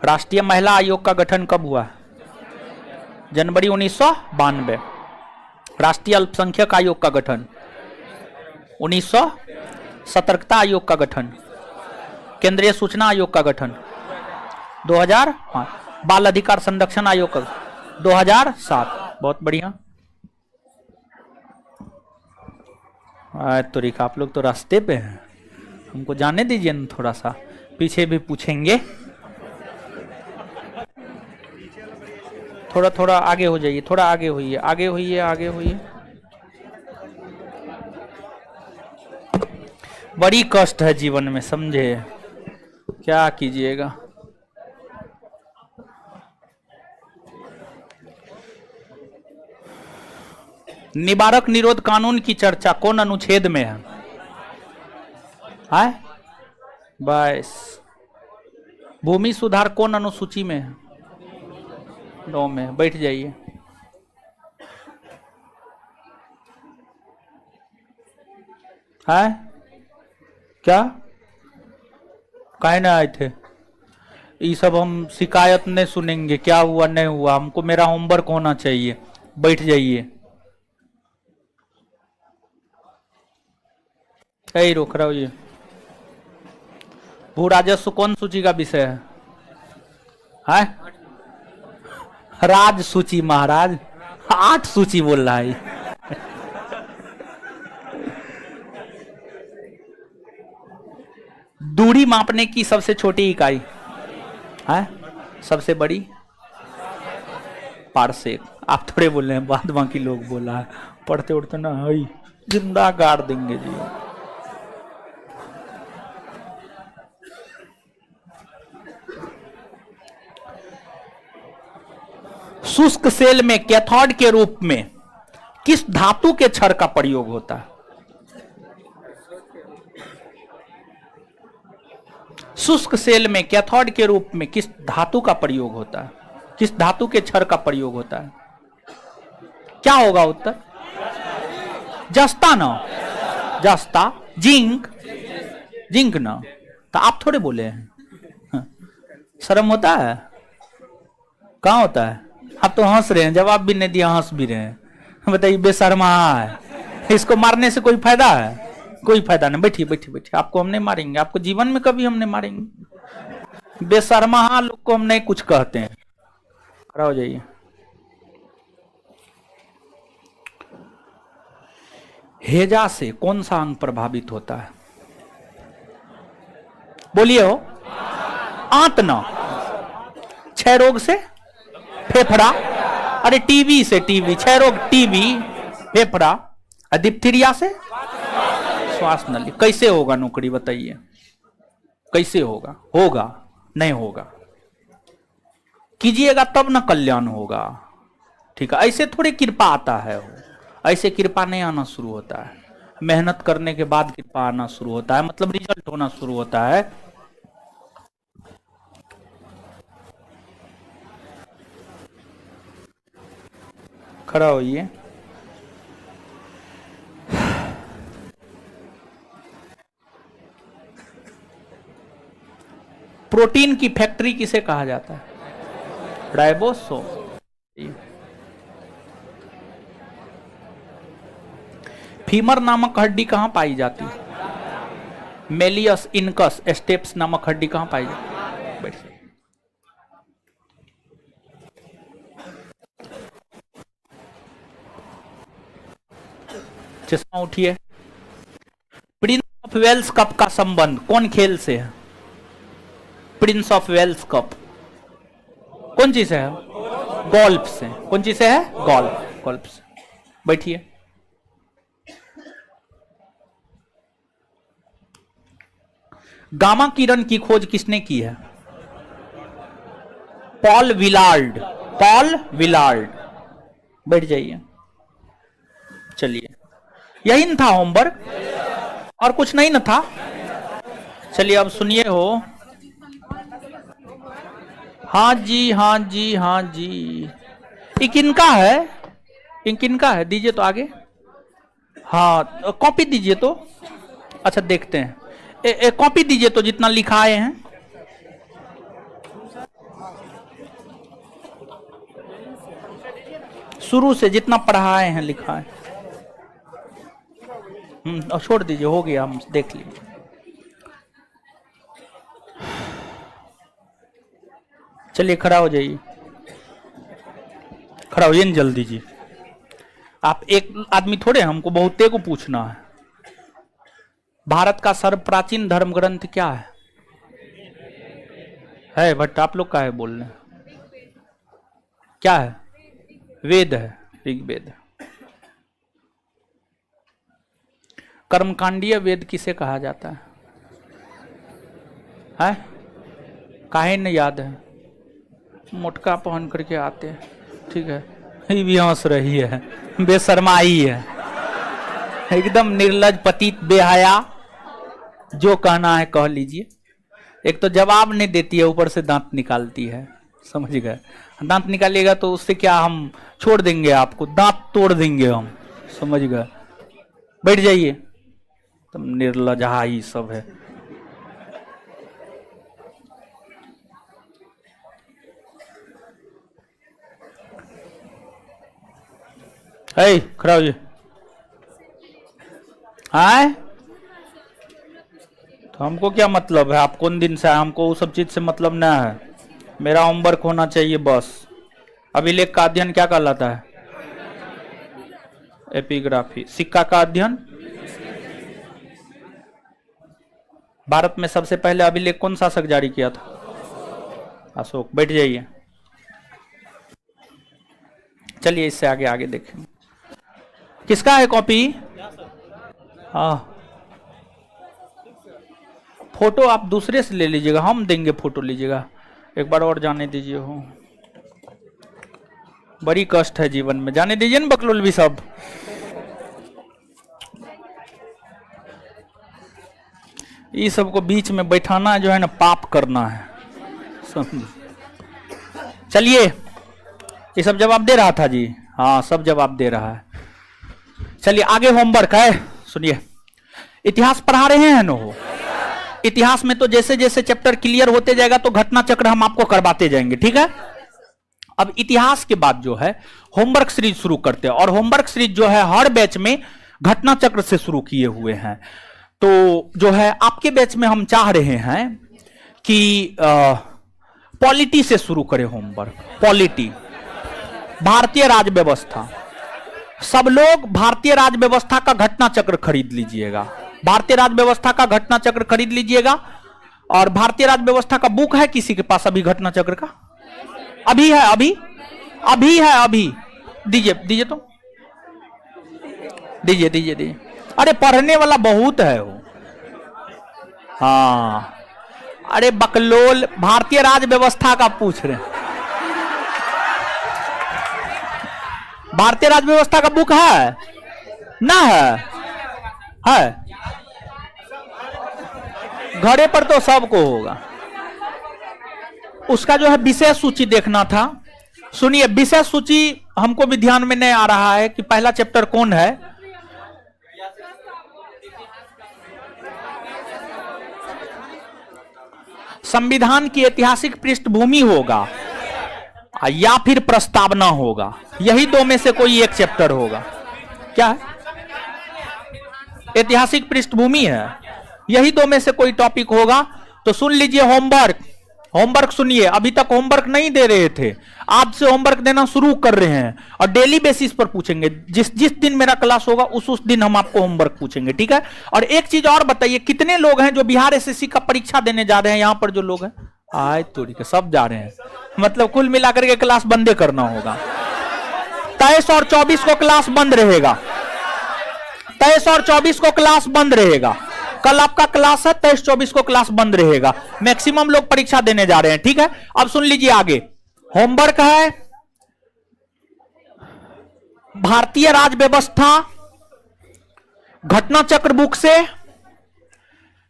राष्ट्रीय महिला आयोग का गठन कब हुआ? जनवरी 1992। राष्ट्रीय अल्पसंख्यक आयोग का गठन 1900। सतर्कता आयोग का गठन, केंद्रीय सूचना आयोग का गठन 2005। बाल अधिकार संरक्षण आयोग का 2007। बहुत बढ़िया। तो रिका आप लोग तो रास्ते पे हैं, हमको जाने दीजिए ना, थोड़ा सा पीछे भी पूछेंगे। थोड़ा आगे हो जाइए, थोड़ा आगे होइए। बड़ी कष्ट है जीवन में, समझे? क्या कीजिएगा। निवारक निरोध कानून की चर्चा कौन अनुच्छेद में है? बस। भूमि सुधार कौन अनुसूची में है? 9 में। बैठ जाइए। क्या काहे ना आए थे? ये सब हम शिकायत नहीं सुनेंगे, क्या हुआ नहीं हुआ, हमको मेरा होमवर्क होना चाहिए। बैठ जाइए। यही रोक रहा हूँ। ये भू राजस्व कौन सूची का विषय है? राज सूची महाराज, 8 सूची बोल रहा है। दूरी मापने की सबसे छोटी इकाई है, सबसे बड़ी पारसेक। आप थोड़े बोल रहे हैं, बाद बाकी लोग बोला है, पढ़ते उड़ते ना हई जिंदा गाड़ देंगे जी। शुष्क सेल में कैथोड के रूप में किस धातु के क्षण का प्रयोग होता है? शुष्क सेल में कैथोड के रूप में किस धातु का प्रयोग होता है? किस धातु के क्षण का प्रयोग होता है? क्या होगा उत्तर? जस्ता ना, जस्ता, जिंक, जिंक ना। तो आप थोड़े बोले हैं, शर्म होता है? कहां होता है? आप तो हंस रहे हैं, जवाब भी नहीं दिया, हंस भी रहे हैं। बताइए, बेशर्मा है, इसको मारने से कोई फायदा है? कोई फायदा नहीं। बैठिए बैठिए बैठिए, आपको हम नहीं मारेंगे, आपको जीवन में कभी हम नहीं मारेंगे। बेशर्मा लोग को हम नहीं कुछ कहते हैं। खड़ा हो जाइए। हेजा से कौन सा अंग प्रभावित होता है? बोलिए हो। आंत ना। क्षय रोग से फेफड़ा, अरे टीबी से, टीबी, क्षय रोग टीबी, फेफड़ा। डिप्थीरिया से श्वास नली। कैसे होगा नौकरी बताइए? कैसे होगा? होगा नहीं होगा? कीजिएगा तब ना कल्याण होगा। ठीक है, ऐसे थोड़ी कृपा आता है, ऐसे कृपा नहीं आना शुरू होता है। मेहनत करने के बाद कृपा आना शुरू होता है, मतलब रिजल्ट होना शुरू होता है। खड़ा होइए। प्रोटीन की फैक्ट्री किसे कहा जाता है? राइबोसोम। फीमर नामक हड्डी कहां पाई जाती है? मेलियस इनकस स्टेप्स नामक हड्डी कहां पाई जाती है? बैठिए। चश्मा उठिए। प्रिंस ऑफ वेल्स कप का संबंध कौन खेल से है? प्रिंस ऑफ वेल्स कप कौन चीज से है? गोल्फ से। कौन चीज से है? गोल्फ। गोल्फ से। बैठिए। गामा किरण की खोज किसने की है? Paul Willard. Paul Willard. बैठ जाइए। चलिए, यही न था होमवर्क, और कुछ नहीं न था? चलिए अब सुनिए हो। हाँ जी, हाँ जी, हाँ जी। ये किनका है? ये किनका है? दीजिए तो आगे। हाँ, कॉपी दीजिए तो। अच्छा, देखते हैं। कॉपी दीजिए तो, जितना लिखा आए हैं। शुरू से जितना पढ़ाए हैं लिखा है। और छोड़ दीजिए, हो गया, हम देख लीजिए। चलिए खड़ा हो जाइए। खड़ा होइए न जल्दी जी। आप एक आदमी थोड़े, हमको बहुते को पूछना है। भारत का सर्व प्राचीन धर्म ग्रंथ क्या है? बट आप लोग का है बोल रहे हैं? क्या है? वेद है, ऋग्वेद। कर्मकांडीय वेद किसे कहा जाता है? है? काहे न याद है? मोटका पहन करके आते हैं। ठीक है, ये भी हंस रही है, बेशर्माई है, एकदम निर्लज पतित बेहया। जो कहना है कह लीजिए। एक तो जवाब नहीं देती है, ऊपर से दांत निकालती है। समझ गए? दांत निकालिएगा तो उससे क्या हम छोड़ देंगे आपको, दांत तोड़ देंगे हम। समझ गए? बैठ जाइए। तुम निर्लजा ही सब है। खड़ा होइए। आए तो हमको क्या मतलब है, आप कौन दिन से आए, हमको वो सब चीज से मतलब ना है, मेरा होमवर्क होना चाहिए बस। अभिलेख का अध्ययन क्या कहलाता है? एपिग्राफी। सिक्का का अध्ययन? भारत में सबसे पहले अभिलेख कौन शासक जारी किया था? अशोक। बैठ जाइए। चलिए इससे आगे आगे देखें। किसका है कॉपी? हाँ, फोटो आप दूसरे से ले लीजिएगा, हम देंगे, फोटो लीजिएगा। एक बार और जाने दीजिए। हो बड़ी कष्ट है जीवन में, जाने दीजिए ना बकलोल भी सब। ये सबको बीच में बैठाना जो है ना, पाप करना है, समझ। चलिए, ये सब जवाब दे रहा था जी? हाँ, सब जवाब दे रहा है। चलिए आगे होमवर्क है, सुनिए। इतिहास पढ़ा रहे हैं ना हो? इतिहास में तो जैसे जैसे चैप्टर क्लियर होते जाएगा तो घटना चक्र हम आपको करवाते जाएंगे, ठीक है? अब इतिहास के बाद जो है होमवर्क सीरीज शुरू करते हैं, और होमवर्क सीरीज जो है हर बैच में घटना चक्र से शुरू किए हुए हैं। तो जो है आपके बैच में हम चाह रहे हैं कि पॉलिटी से शुरू करें होमवर्क। पॉलिटी, भारतीय राज व्यवस्था। सब लोग भारतीय राज व्यवस्था का घटना चक्र खरीद लीजिएगा। भारतीय राज व्यवस्था का घटना चक्र खरीद लीजिएगा। और भारतीय राज व्यवस्था का बुक है किसी के पास अभी घटना चक्र का? अभी है? अभी है? अभी दीजिए तो, दीजिए। अरे पढ़ने वाला बहुत है वो। हाँ, अरे बकलोल भारतीय राज व्यवस्था का पूछ रहे हैं। भारतीय राज व्यवस्था का बुक है ना? है घरे पर तो सबको होगा। उसका जो है विषय सूची देखना था। सुनिए, विषय सूची हमको भी ध्यान में नहीं आ रहा है कि पहला चैप्टर कौन है। संविधान की ऐतिहासिक पृष्ठभूमि होगा या फिर प्रस्तावना होगा, यही दो में से कोई एक चैप्टर होगा। क्या है? ऐतिहासिक पृष्ठभूमि है, यही दो में से कोई टॉपिक होगा। तो सुन लीजिए होमवर्क सुनिए। अभी तक होमवर्क नहीं दे रहे थे, आज से होमवर्क देना शुरू कर रहे हैं, और डेली बेसिस पर पूछेंगे। जिस दिन मेरा क्लास होगा उस दिन हम आपको होमवर्क पूछेंगे, ठीक है? और एक चीज और बताइए, कितने लोग हैं जो बिहार एसएससी का परीक्षा देने जा रहे हैं? यहां पर जो लोग हैं, आए तोड़ी के सब जा रहे हैं, मतलब कुल मिलाकर के क्लास बंदे करना होगा। 23 और 24 को क्लास बंद रहेगा। 23 और 24 को क्लास बंद रहेगा। कल आपका क्लास है, 23-24 को क्लास बंद रहेगा। मैक्सिमम लोग परीक्षा देने जा रहे हैं, ठीक है? अब सुन लीजिए आगे। होमवर्क है भारतीय राज व्यवस्था घटना चक्र बुक से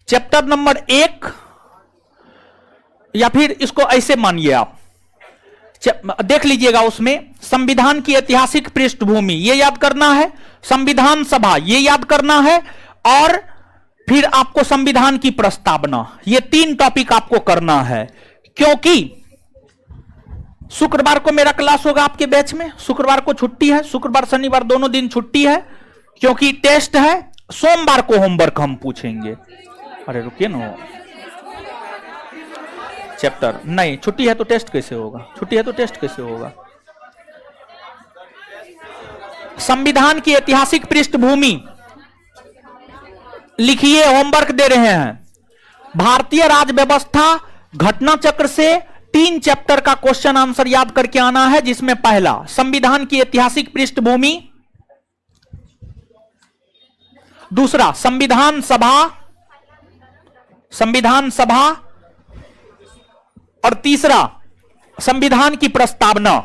चैप्टर नंबर 1, या फिर इसको ऐसे मानिए आप, देख लीजिएगा। उसमें संविधान की ऐतिहासिक पृष्ठभूमि ये याद करना है, संविधान सभा ये याद करना है, और फिर आपको संविधान की प्रस्तावना, ये 3 टॉपिक आपको करना है। क्योंकि शुक्रवार को मेरा क्लास होगा आपके बैच में, शुक्रवार को छुट्टी है, शुक्रवार शनिवार दोनों दिन छुट्टी है क्योंकि टेस्ट है। सोमवार को होमवर्क हम पूछेंगे। अरे रुकिए ना, चैप्टर नहीं, छुट्टी है तो टेस्ट कैसे होगा? छुट्टी है तो टेस्ट कैसे होगा? संविधान की ऐतिहासिक पृष्ठभूमि लिखिए, होमवर्क दे रहे हैं। भारतीय राज व्यवस्था घटना चक्र से 3 चैप्टर का क्वेश्चन आंसर याद करके आना है, जिसमें पहला संविधान की ऐतिहासिक पृष्ठभूमि, दूसरा संविधान सभा, और तीसरा संविधान की प्रस्तावना।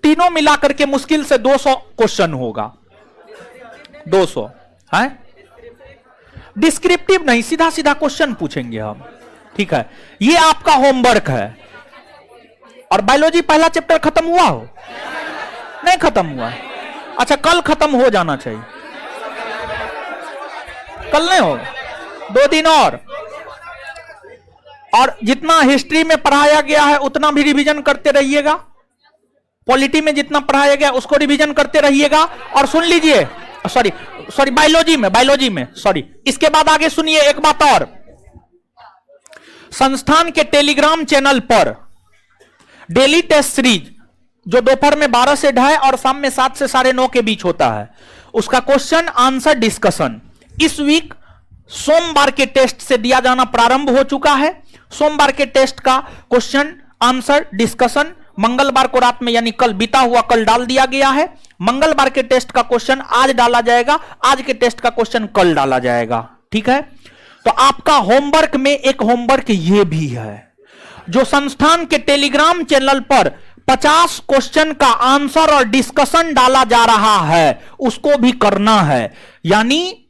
तीनों मिलाकर के मुश्किल से 200 क्वेश्चन होगा। 200 है, डिस्क्रिप्टिव नहीं, सीधा सीधा क्वेश्चन पूछेंगे हम, ठीक है? ये आपका होमवर्क है। और बायोलॉजी पहला चैप्टर खत्म हुआ हो? नहीं खत्म हुआ? अच्छा, कल खत्म हो जाना चाहिए। कल नहीं होगा, 2 दिन और जितना हिस्ट्री में पढ़ाया गया है उतना भी रिवीजन करते रहिएगा। पॉलिटी में जितना पढ़ाया गया उसको रिवीजन करते रहिएगा। और सुन लीजिए, सॉरी बायोलॉजी में सॉरी, इसके बाद आगे सुनिए एक बात और, संस्थान के टेलीग्राम चैनल पर डेली टेस्ट सीरीज जो दोपहर में 12 से 2:30 और शाम में 7 से 9:30 के बीच होता है, उसका क्वेश्चन आंसर डिस्कशन इस वीक सोमवार के टेस्ट से दिया जाना प्रारंभ हो चुका है। सोमवार के टेस्ट का क्वेश्चन आंसर डिस्कशन मंगलवार को रात में यानी कल बीता हुआ कल डाल दिया गया है। मंगलवार के टेस्ट का क्वेश्चन आज डाला जाएगा, आज के टेस्ट का क्वेश्चन कल डाला जाएगा। ठीक है, तो आपका होमवर्क में एक होमवर्क ये भी है, जो संस्थान के टेलीग्राम चैनल पर 50 क्वेश्चन का आंसर और डिस्कशन डाला जा रहा है, उसको भी करना है। यानी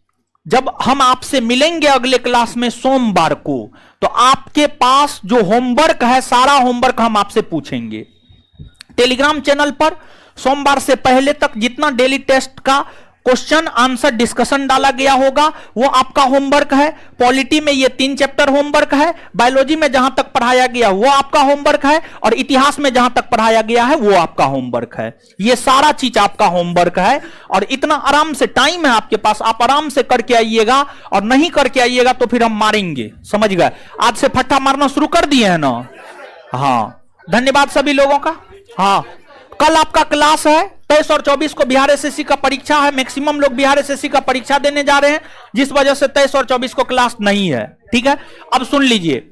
जब हम आपसे मिलेंगे अगले क्लास में सोमवार को, तो आपके पास जो होमवर्क है सारा होमवर्क हम आपसे पूछेंगे। टेलीग्राम चैनल पर सोमवार से पहले तक जितना डेली टेस्ट का क्वेश्चन आंसर डिस्कशन डाला गया होगा वो आपका होमवर्क है। पॉलिटी में ये 3 चैप्टर होमवर्क है, बायोलॉजी में जहां तक पढ़ाया गया वो आपका होमवर्क है, और इतिहास में जहां तक पढ़ाया गया है वो आपका होमवर्क है। ये सारा चीज आपका होमवर्क है, और इतना आराम से टाइम है आपके पास, आप आराम से करके आइएगा। और नहीं करके आइएगा तो फिर हम मारेंगे, समझ गए? आज से फट्टा मारना शुरू कर दिए हैं ना? हाँ, धन्यवाद सभी लोगों का। हाँ, कल आपका क्लास है 23 और 24 को बिहार एसएससी का परीक्षा है। मैक्सिमम लोग बिहार एसएससी का परीक्षा देने जा रहे हैं, जिस वजह से 23 और 24 को क्लास नहीं है। ठीक है, अब सुन लीजिए,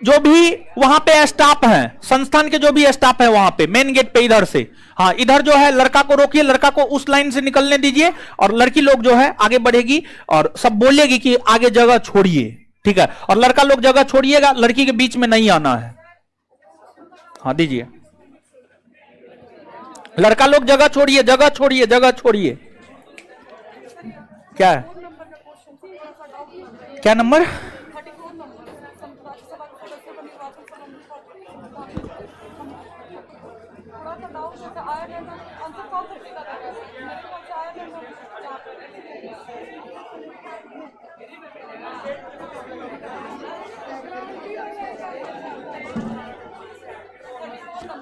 जो भी वहां पे स्टाफ है, संस्थान के जो भी स्टाफ है वहां पे मेन गेट पे इधर से, हाँ इधर जो है लड़का को रोकिए, लड़का को उस लाइन से निकलने दीजिए, और लड़की लोग जो है आगे बढ़ेगी और सब बोलेगी कि आगे जगह छोड़िए। ठीक है, और लड़का लोग जगह छोड़िएगा, लड़की के बीच में नहीं आना है। हाँ दीजिए, लड़का लोग जगह छोड़िए, जगह छोड़िए, जगह छोड़िए। क्या है, क्या नंबर?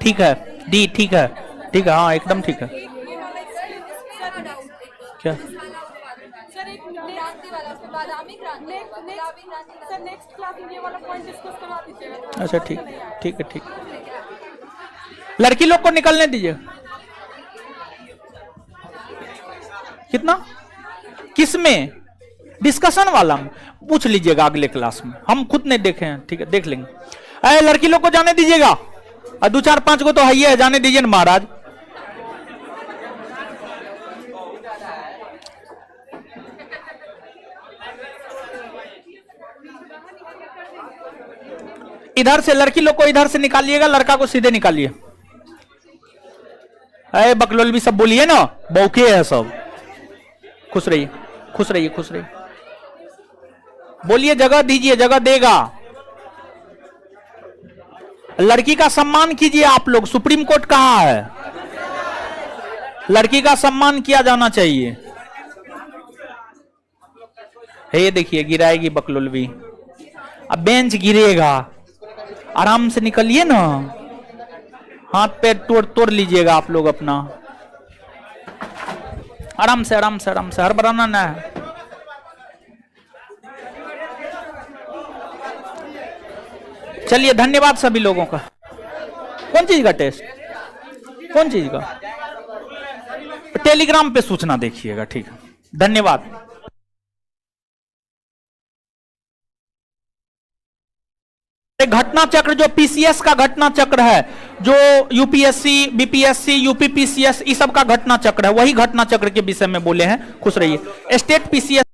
ठीक है डी, ठीक है, ठीक है, हाँ एकदम ठीक है। क्या अच्छा, ठीक ठीक है, ठीक। लड़की लोग को निकलने दीजिए। कितना, किसमें? डिस्कशन वाला में पूछ लीजिएगा अगले क्लास में, हम खुद नहीं देखे हैं। ठीक है, देख लेंगे। अरे लड़की लोग को जाने दीजिएगा, और 2 4 5 को तो है, जाने दीजिए ना महाराज। इधर से लड़की लोग को इधर से निकालिएगा, लड़का को सीधे निकालिए। अरे बकलोल भी सब बोलिए ना, बौके है सब। खुश रहिए, खुश रहिए, खुश रहिए। बोलिए, जगह दीजिए, जगह देगा। लड़की का सम्मान कीजिए आप लोग, सुप्रीम कोर्ट कहा है लड़की का सम्मान किया जाना चाहिए। ये देखिए गिराएगी बकलोलवी, अब बेंच गिरेगा, आराम से निकलिए ना, हाथ पैर तोड़ लीजिएगा आप लोग अपना, आराम से, आराम से, आराम से, हड़बड़ाना ना है। चलिए, धन्यवाद सभी लोगों का। कौन चीज का टेस्ट, कौन चीज का? टेलीग्राम पे सूचना देखिएगा। ठीक है, धन्यवाद। घटना चक्र जो पीसीएस का घटना चक्र है, जो यूपीएससी, बीपीएससी, यूपीपीसीएस, इस सब का घटना चक्र है, वही घटना चक्र के विषय में बोले हैं। खुश रहिए। State PCS